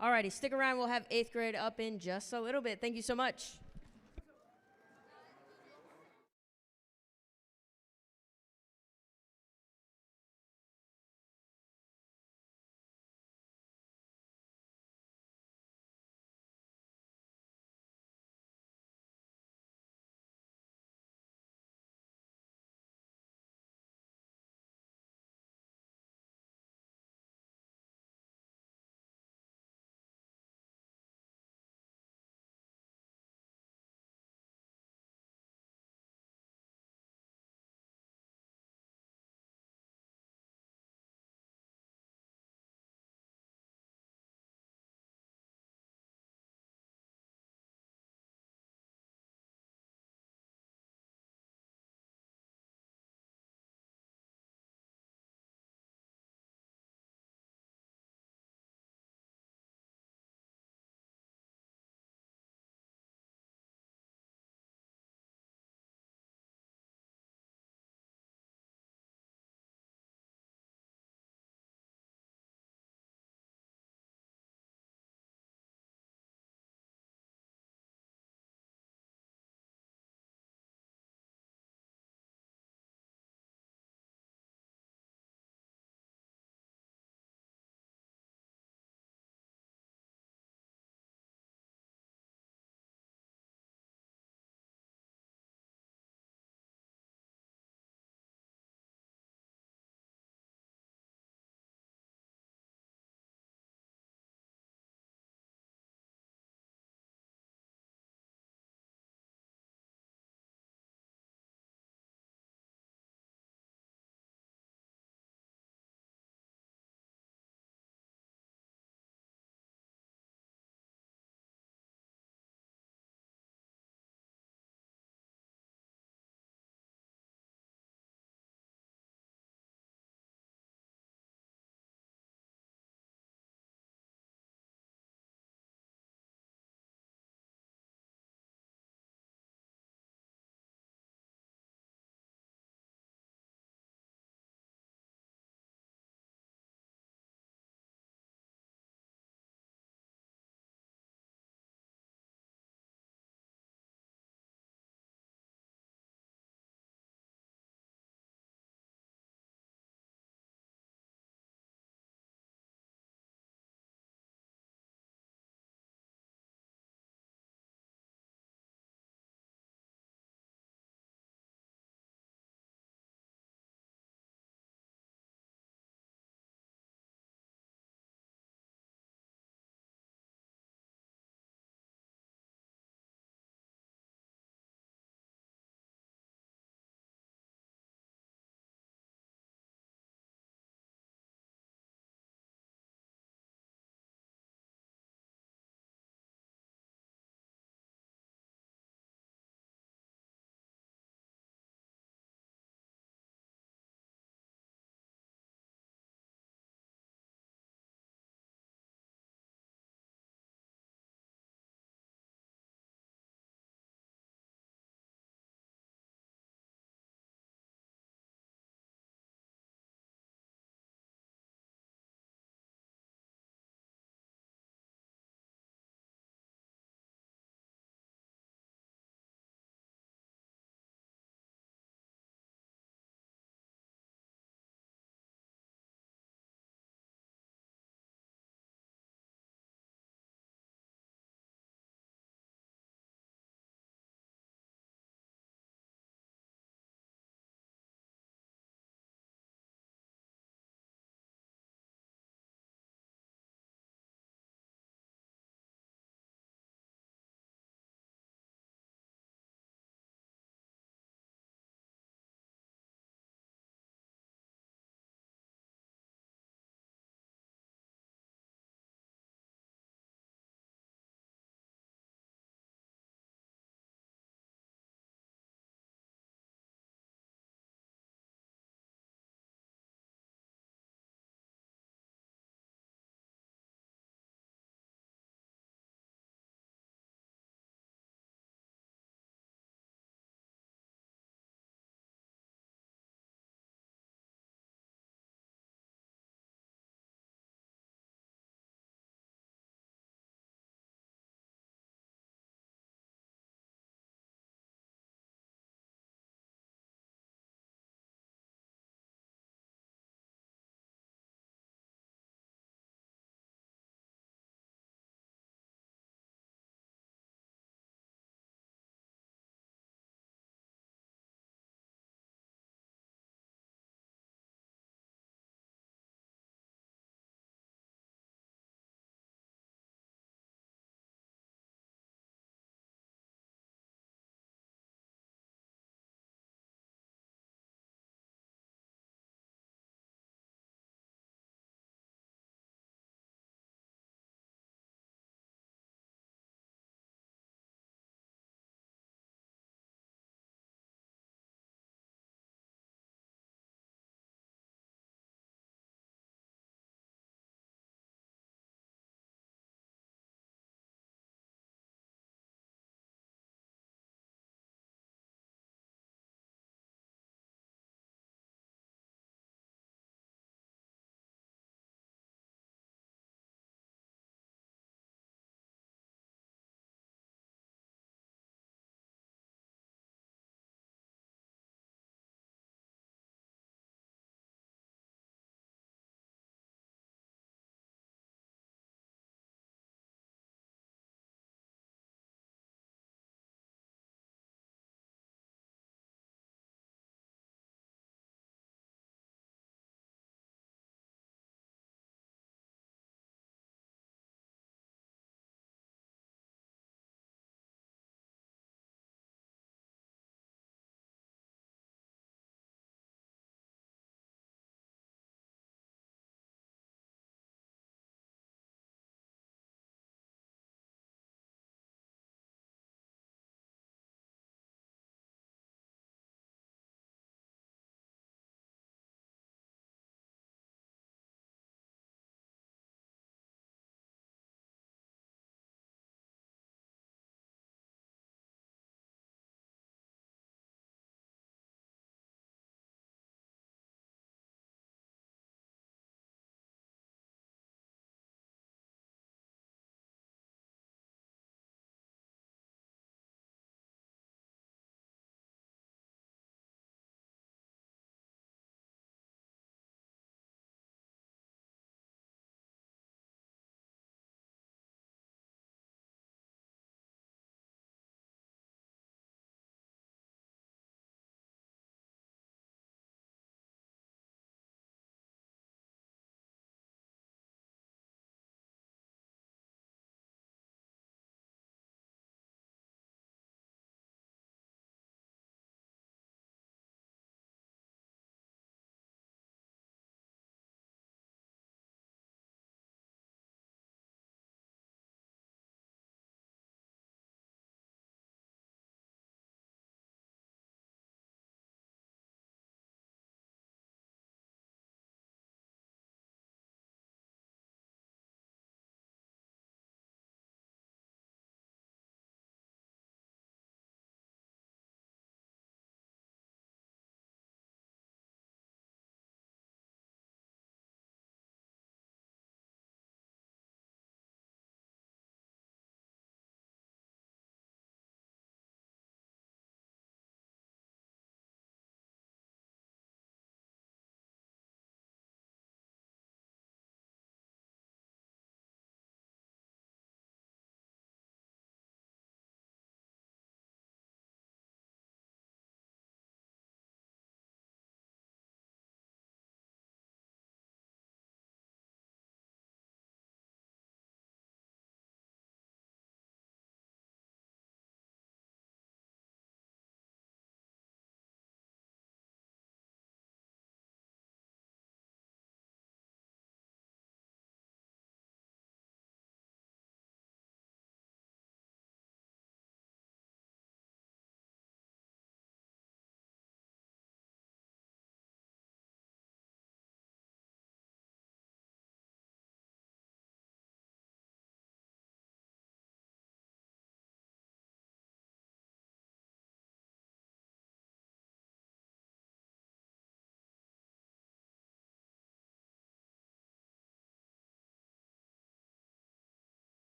Speaker 3: Alrighty, stick around. We'll have 8th grade up in just a little bit. Thank you so much.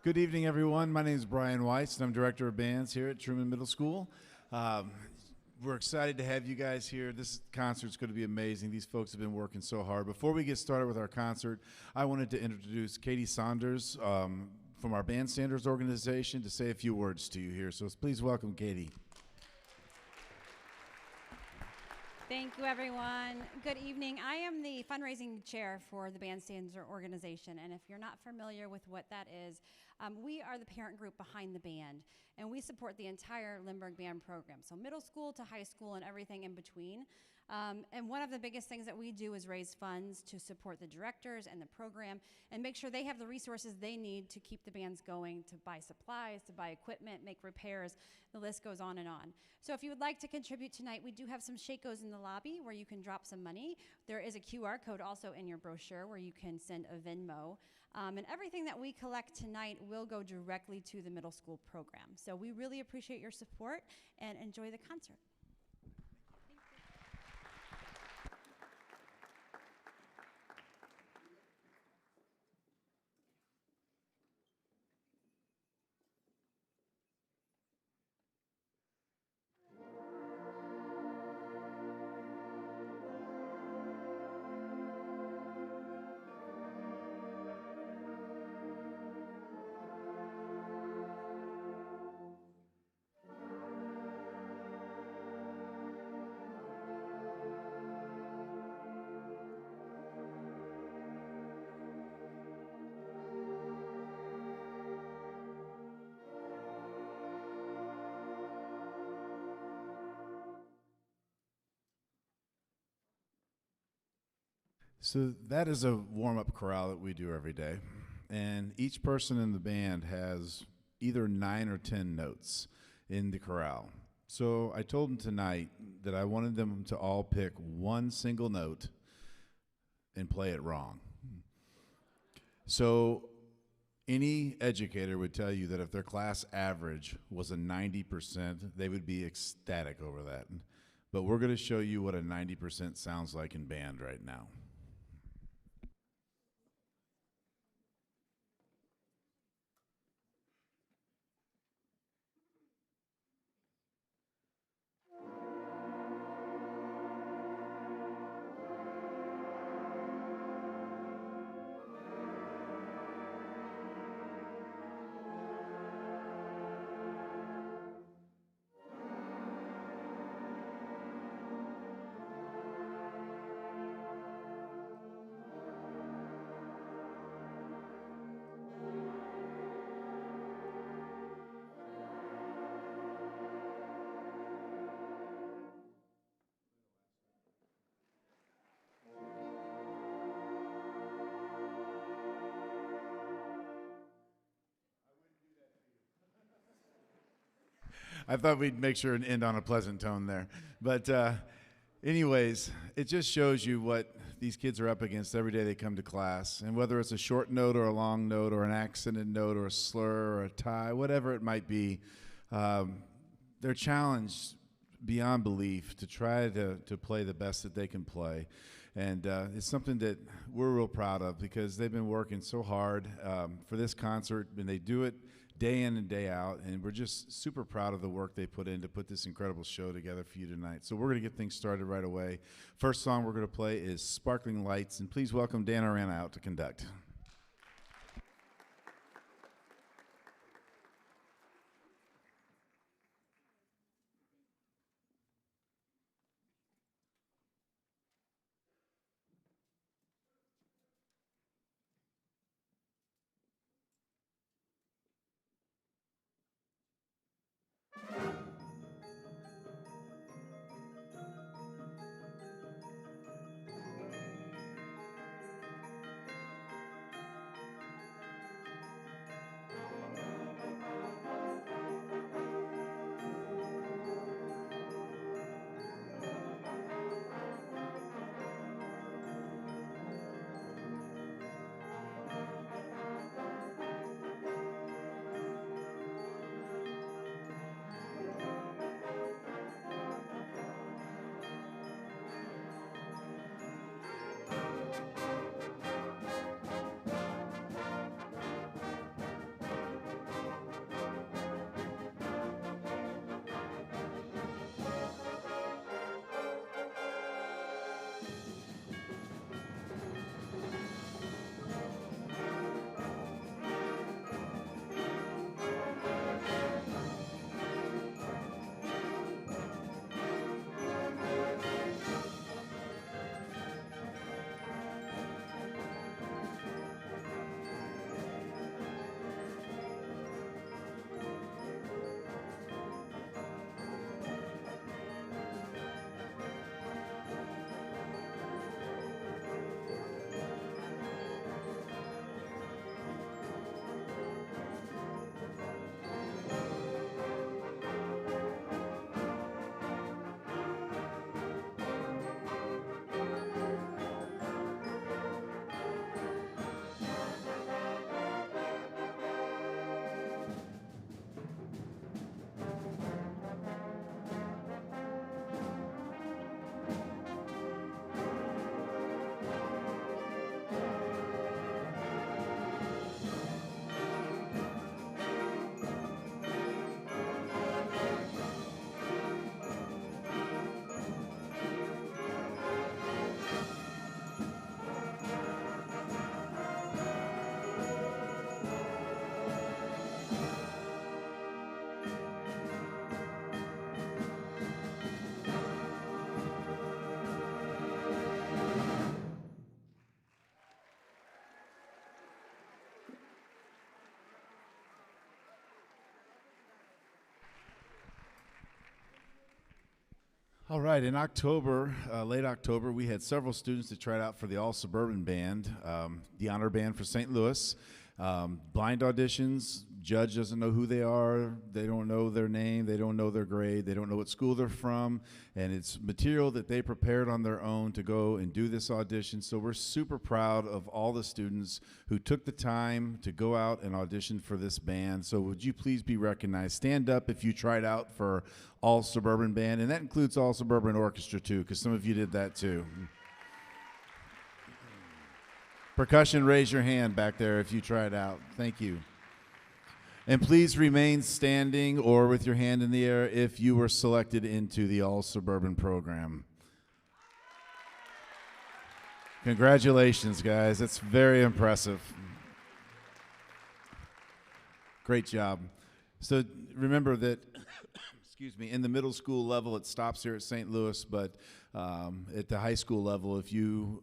Speaker 1: Good evening, everyone. My name is Brian Weiss, and I'm Director of Bands here at Truman Middle School. We're excited to have you guys here. This concert's going to be amazing. These folks have been working so hard. Before we get started with our concert, I wanted to introduce Katie Saunders from our Bandstanders organization to say a few words to you here. So please welcome Katie.
Speaker 2: Thank you, everyone. Good evening. I am the fundraising chair for the Bandstanders organization, and if you're not familiar with what that is, we are the parent group behind the band, and we support the entire Lindbergh Band program, so middle school to high school and everything in between. And one of the biggest things that we do is raise funds to support the directors and the program and make sure they have the resources they need to keep the bands going, to buy supplies, to buy equipment, make repairs. The list goes on and on. So if you would like to contribute tonight, we do have some Shakos in the lobby where you can drop some money. There is a QR code also in your brochure where you can send a Venmo. And everything that we collect tonight will go directly to the middle school program. So we really appreciate your support and enjoy the concert.
Speaker 1: So that is a warm-up chorale that we do every day. And each person in the band has either 9 or 10 notes in the chorale. So I told them tonight that I wanted them to all pick one single note and play it wrong. So any educator would tell you that if their class average was a 90%, they would be ecstatic over that. But we're going to show you what a 90% sounds like in band right now. I thought we'd make sure and end on a pleasant tone there. But anyways, it just shows you what these kids are up against every day they come to class. And whether it's a short note or a long note or an accented note or a slur or a tie, whatever it might be, they're challenged beyond belief to try to play the best that they can play. And it's something that we're real proud of because they've been working so hard for this concert, and they do it day in and day out, and we're just super proud of the work they put in to put this incredible show together for you tonight. So we're going to get things started right away. First song we're going to play is Sparkling Lights, and please welcome Dan Arana out to conduct. All right, in October, late October, we had several students that tried out for the All Suburban Band, the honor band for St. Louis. Blind auditions, judge doesn't know who they are, they don't know their name, they don't know their grade, they don't know what school they're from, and it's material that they prepared on their own to go and do this audition. So we're super proud of all the students who took the time to go out and audition for this band. So would you please be recognized? Stand up if you tried out for All Suburban Band, and that includes All Suburban Orchestra too, because some of you did that too. Percussion, raise your hand back there if you tried out. Thank you. And please remain standing or with your hand in the air if you were selected into the All Suburban program. Congratulations, guys. That's very impressive. Great job. So remember that excuse me, in the middle school level, it stops here at St. Louis, but at the high school level, if you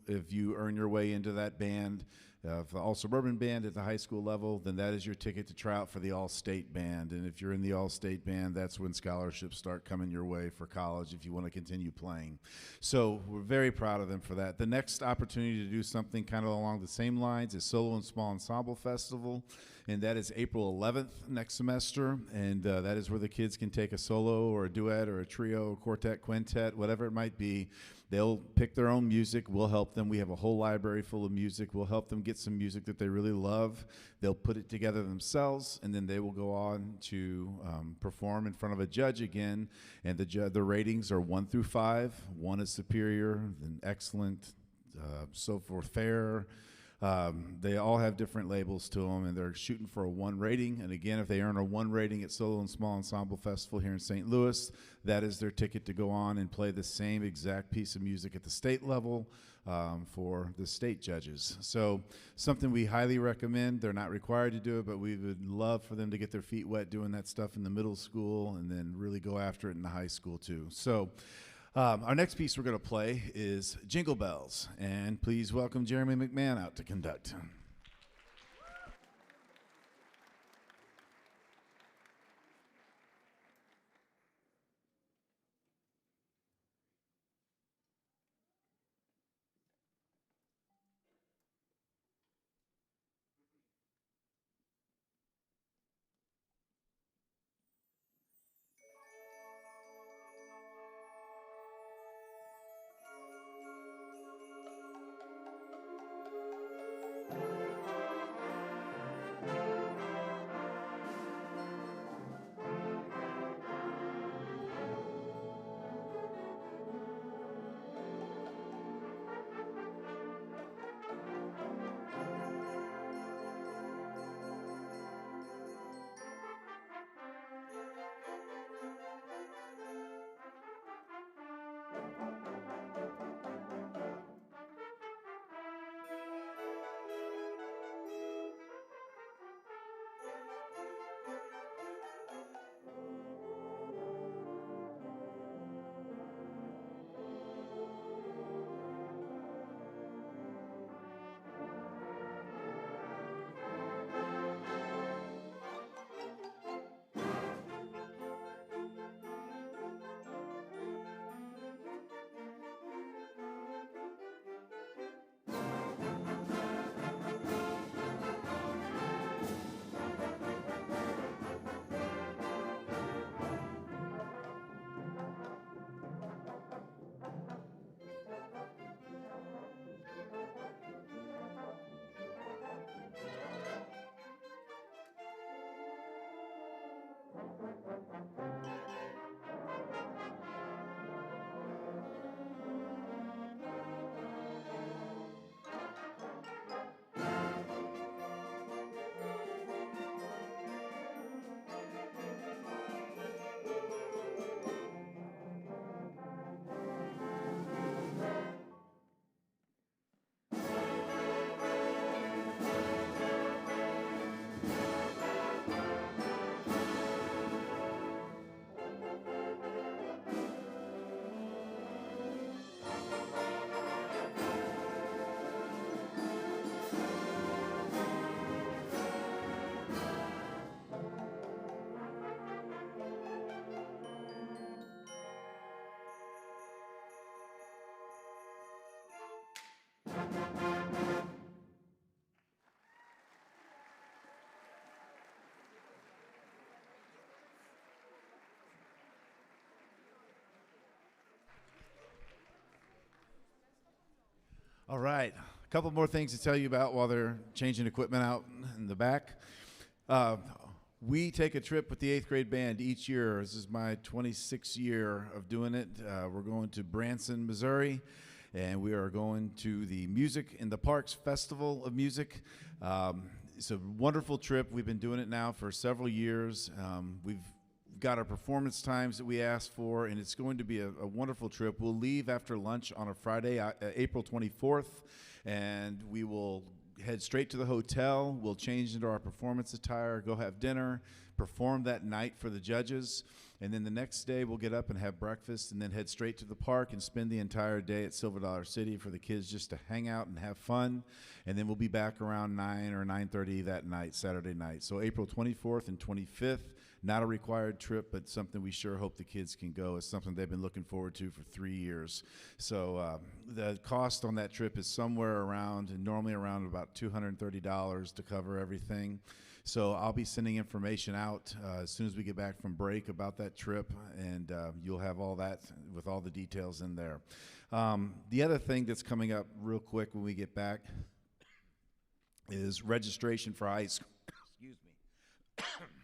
Speaker 1: earn your way into that band, for the All Suburban Band at the high school level, then that is your ticket to try out for the All-State Band. And if you're in the All-State Band, that's when scholarships start coming your way for college if you want to continue playing. So we're very proud of them for that. The next opportunity to do something kind of along the same lines is Solo and Small Ensemble Festival, and that is April 11th next semester, and that is where the kids can take a solo or a duet or a trio, quartet, quintet, whatever it might be. They'll pick their own music. We'll help them. We have a whole library full of music. We'll help them get some music that they really love. They'll put it together themselves, and then they will go on to perform in front of a judge again. And the ratings are 1 through 5. 1 is superior, then excellent, so forth, fair. They all have different labels to them, and they're shooting for a 1 rating. And again, if they earn a 1 rating at Solo and Small Ensemble Festival here in St. Louis, that is their ticket to go on and play the same exact piece of music at the state level for the state judges. So something we highly recommend. They're not required to do it, but we would love for them to get their feet wet doing that stuff in the middle school and then really go after it in the high school too. So our next piece we're going to play is Jingle Bells, and please welcome Jeremy McMahon out to conduct. All right, a couple more things to tell you about while they're changing equipment out in the back. We take a trip with the 8th grade band each year. This is my 26th year of doing it. We're going to Branson, Missouri, and we are going to the Music in the Parks Festival of Music. It's a wonderful trip. We've been doing it now for several years. We've got our performance times that we asked for, and it's going to be a wonderful trip. We'll leave after lunch on a Friday, April 24th, and we will head straight to the hotel. We'll change into our performance attire, go have dinner, perform that night for the judges, and then the next day we'll get up and have breakfast and then head straight to the park and spend the entire day at Silver Dollar City for the kids just to hang out and have fun. And then we'll be back around 9 or 9:30 that night, Saturday night. So April 24th and 25th. Not a required trip, but something we sure hope the kids can go. It's something they've been looking forward to for 3 years. So the cost on that trip is somewhere around, normally around about $230 to cover everything. So I'll be sending information out as soon as we get back from break about that trip, and you'll have all that with all the details in there. The other thing that's coming up real quick when we get back is registration for high school. Excuse me.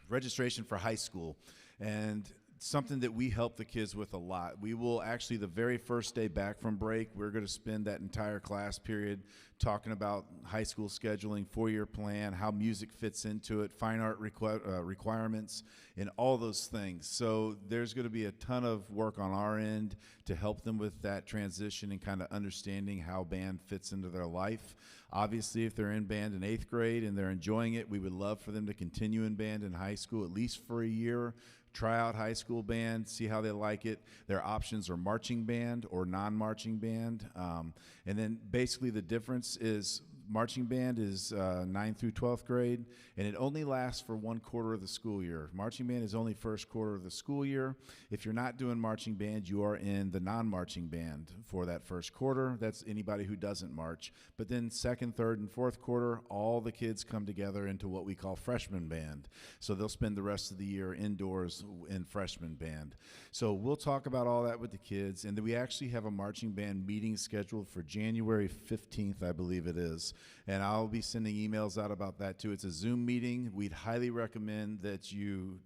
Speaker 1: Registration for high school, and something that we help the kids with a lot. We will actually, the very first day back from break, we're going to spend that entire class period talking about high school scheduling, 4-year plan, how music fits into it, fine art requirements, and all those things. So there's going to be a ton of work on our end to help them with that transition and kind of understanding how band fits into their life. Obviously, if they're in band in 8th grade and they're enjoying it, we would love for them to continue in band in high school at least for a year. Try out high school band, see how they like it. Their options are marching band or non-marching band. And then basically the difference is marching band is 9th through 12th grade, and it only lasts for 1 quarter of the school year. Marching band is only first quarter of the school year. If you're not doing marching band, you are in the non-marching band for that first quarter. That's anybody who doesn't march. But then second, third, and fourth quarter, all the kids come together into what we call freshman band. So they'll spend the rest of the year indoors in freshman band. So we'll talk about all that with the kids, and then we actually have a marching band meeting scheduled for January 15th, I believe it is. And I'll be sending emails out about that too. It's a Zoom meeting. We'd highly recommend that you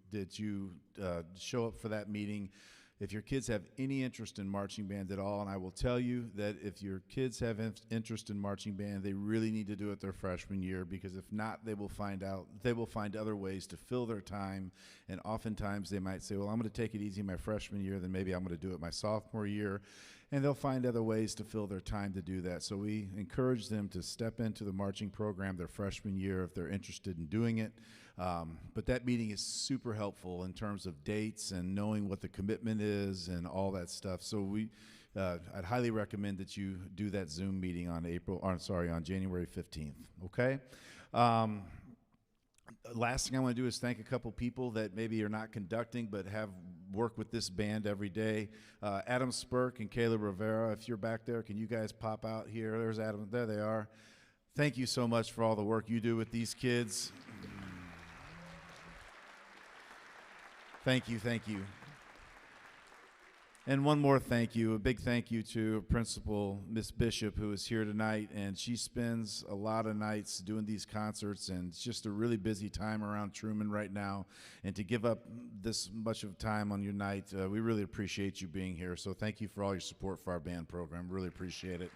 Speaker 1: show up for that meeting if your kids have any interest in marching band at all. And I will tell you that if your kids have interest in marching band, they really need to do it their freshman year, because if not, they will find other ways to fill their time. And oftentimes they might say, well, I'm going to take it easy my freshman year, then maybe I'm going to do it my sophomore year. And they'll find other ways to fill their time to do that. So we encourage them to step into the marching program their freshman year if they're interested in doing it. But that meeting is super helpful in terms of dates and knowing what the commitment is and all that stuff. So I'd highly recommend that you do that Zoom meeting on January 15th. Okay. Last thing I want to do is thank a couple people that maybe are not conducting but have worked with this band every day. Adam Spurk and Caleb Rivera, if you're back there, can you guys pop out here? There's Adam. There they are. Thank you so much for all the work you do with these kids. Thank you, thank you. And one more thank you, a big thank you to Principal Miss Bishop, who is here tonight, and she spends a lot of nights doing these concerts, and it's just a really busy time around Truman right now, and to give up this much of time on your night, we really appreciate you being here, so thank you for all your support for our band program, really appreciate it.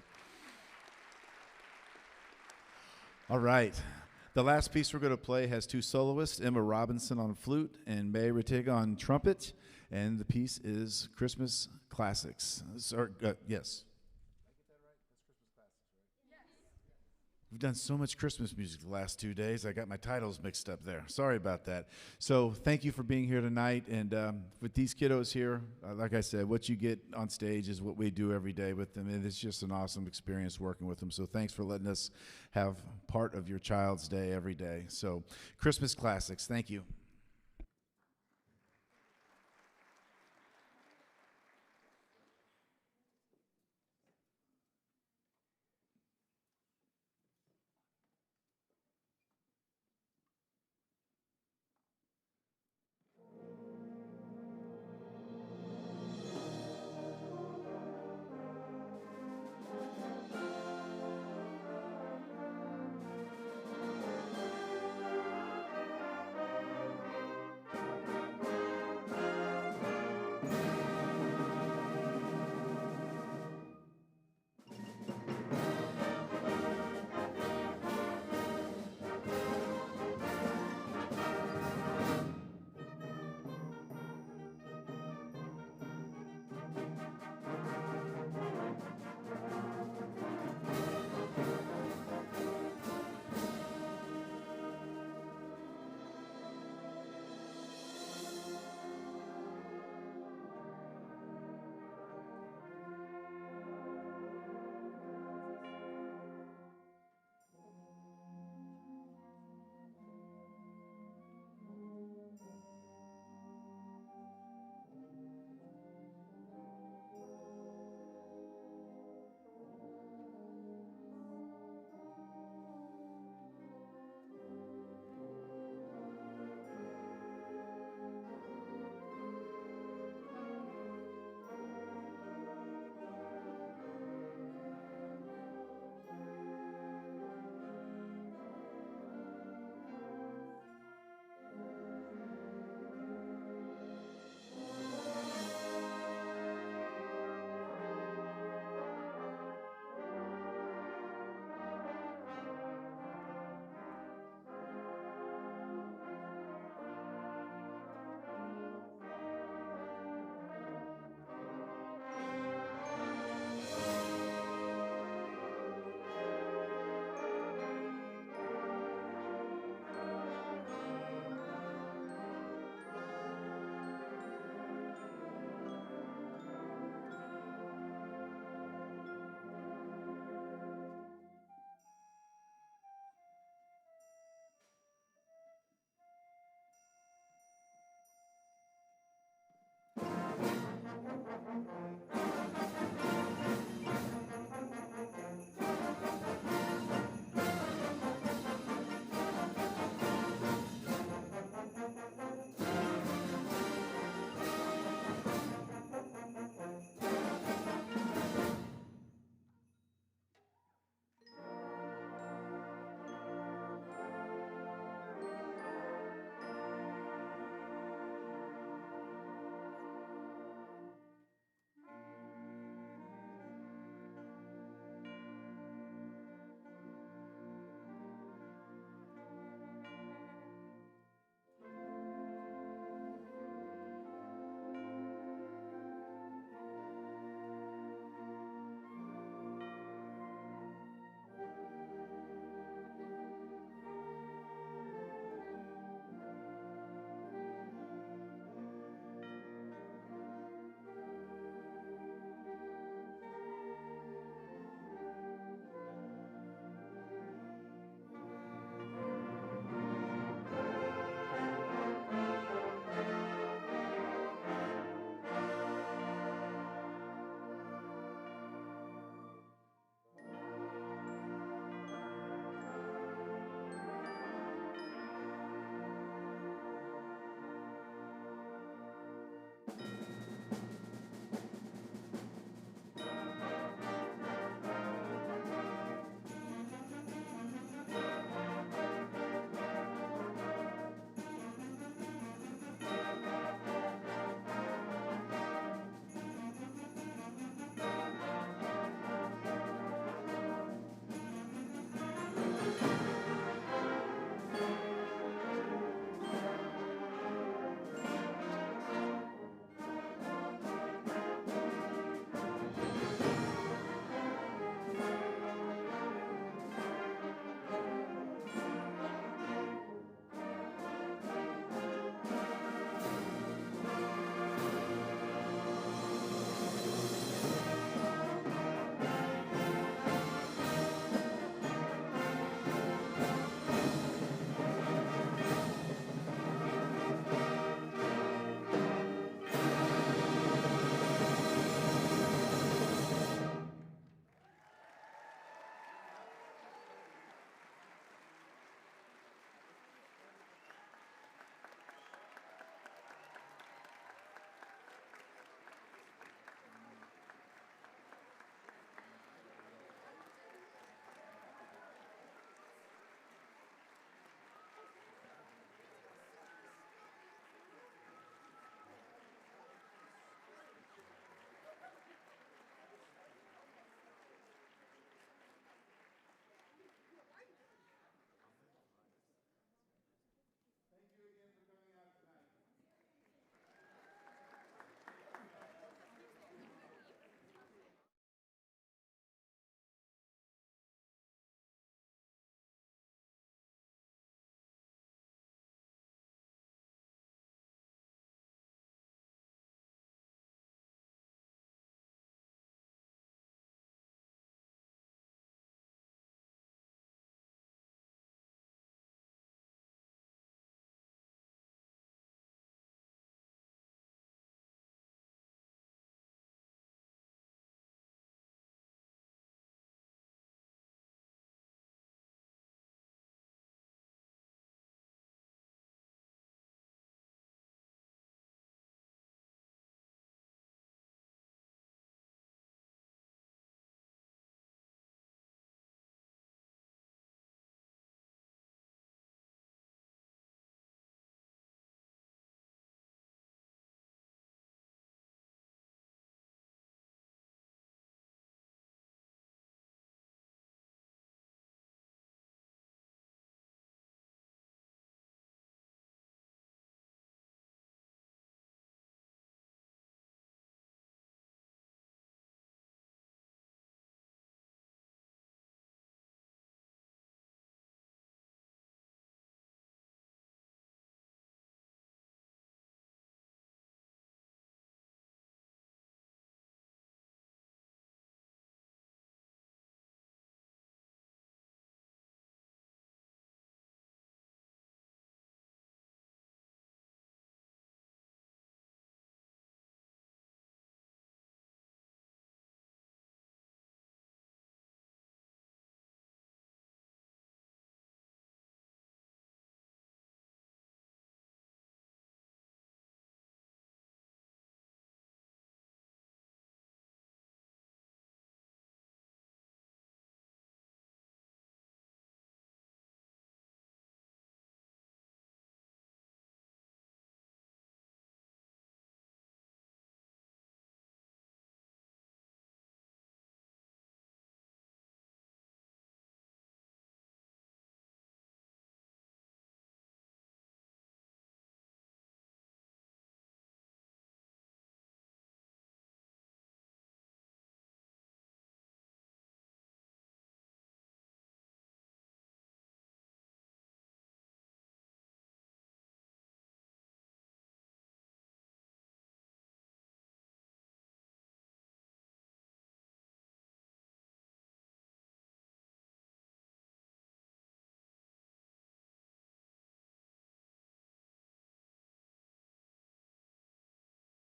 Speaker 1: All right. The last piece we're going to play has 2 soloists, Emma Robinson on flute and May Retiga on trumpet, and the piece is Christmas Classics. Yes. We've done so much Christmas music the last 2 days. I got my titles mixed up there. Sorry about that. So thank you for being here tonight. And with these kiddos here, like I said, what you get on stage is what we do every day with them. And it's just an awesome experience working with them. So thanks for letting us have part of your child's day every day. So Christmas Classics. Thank you.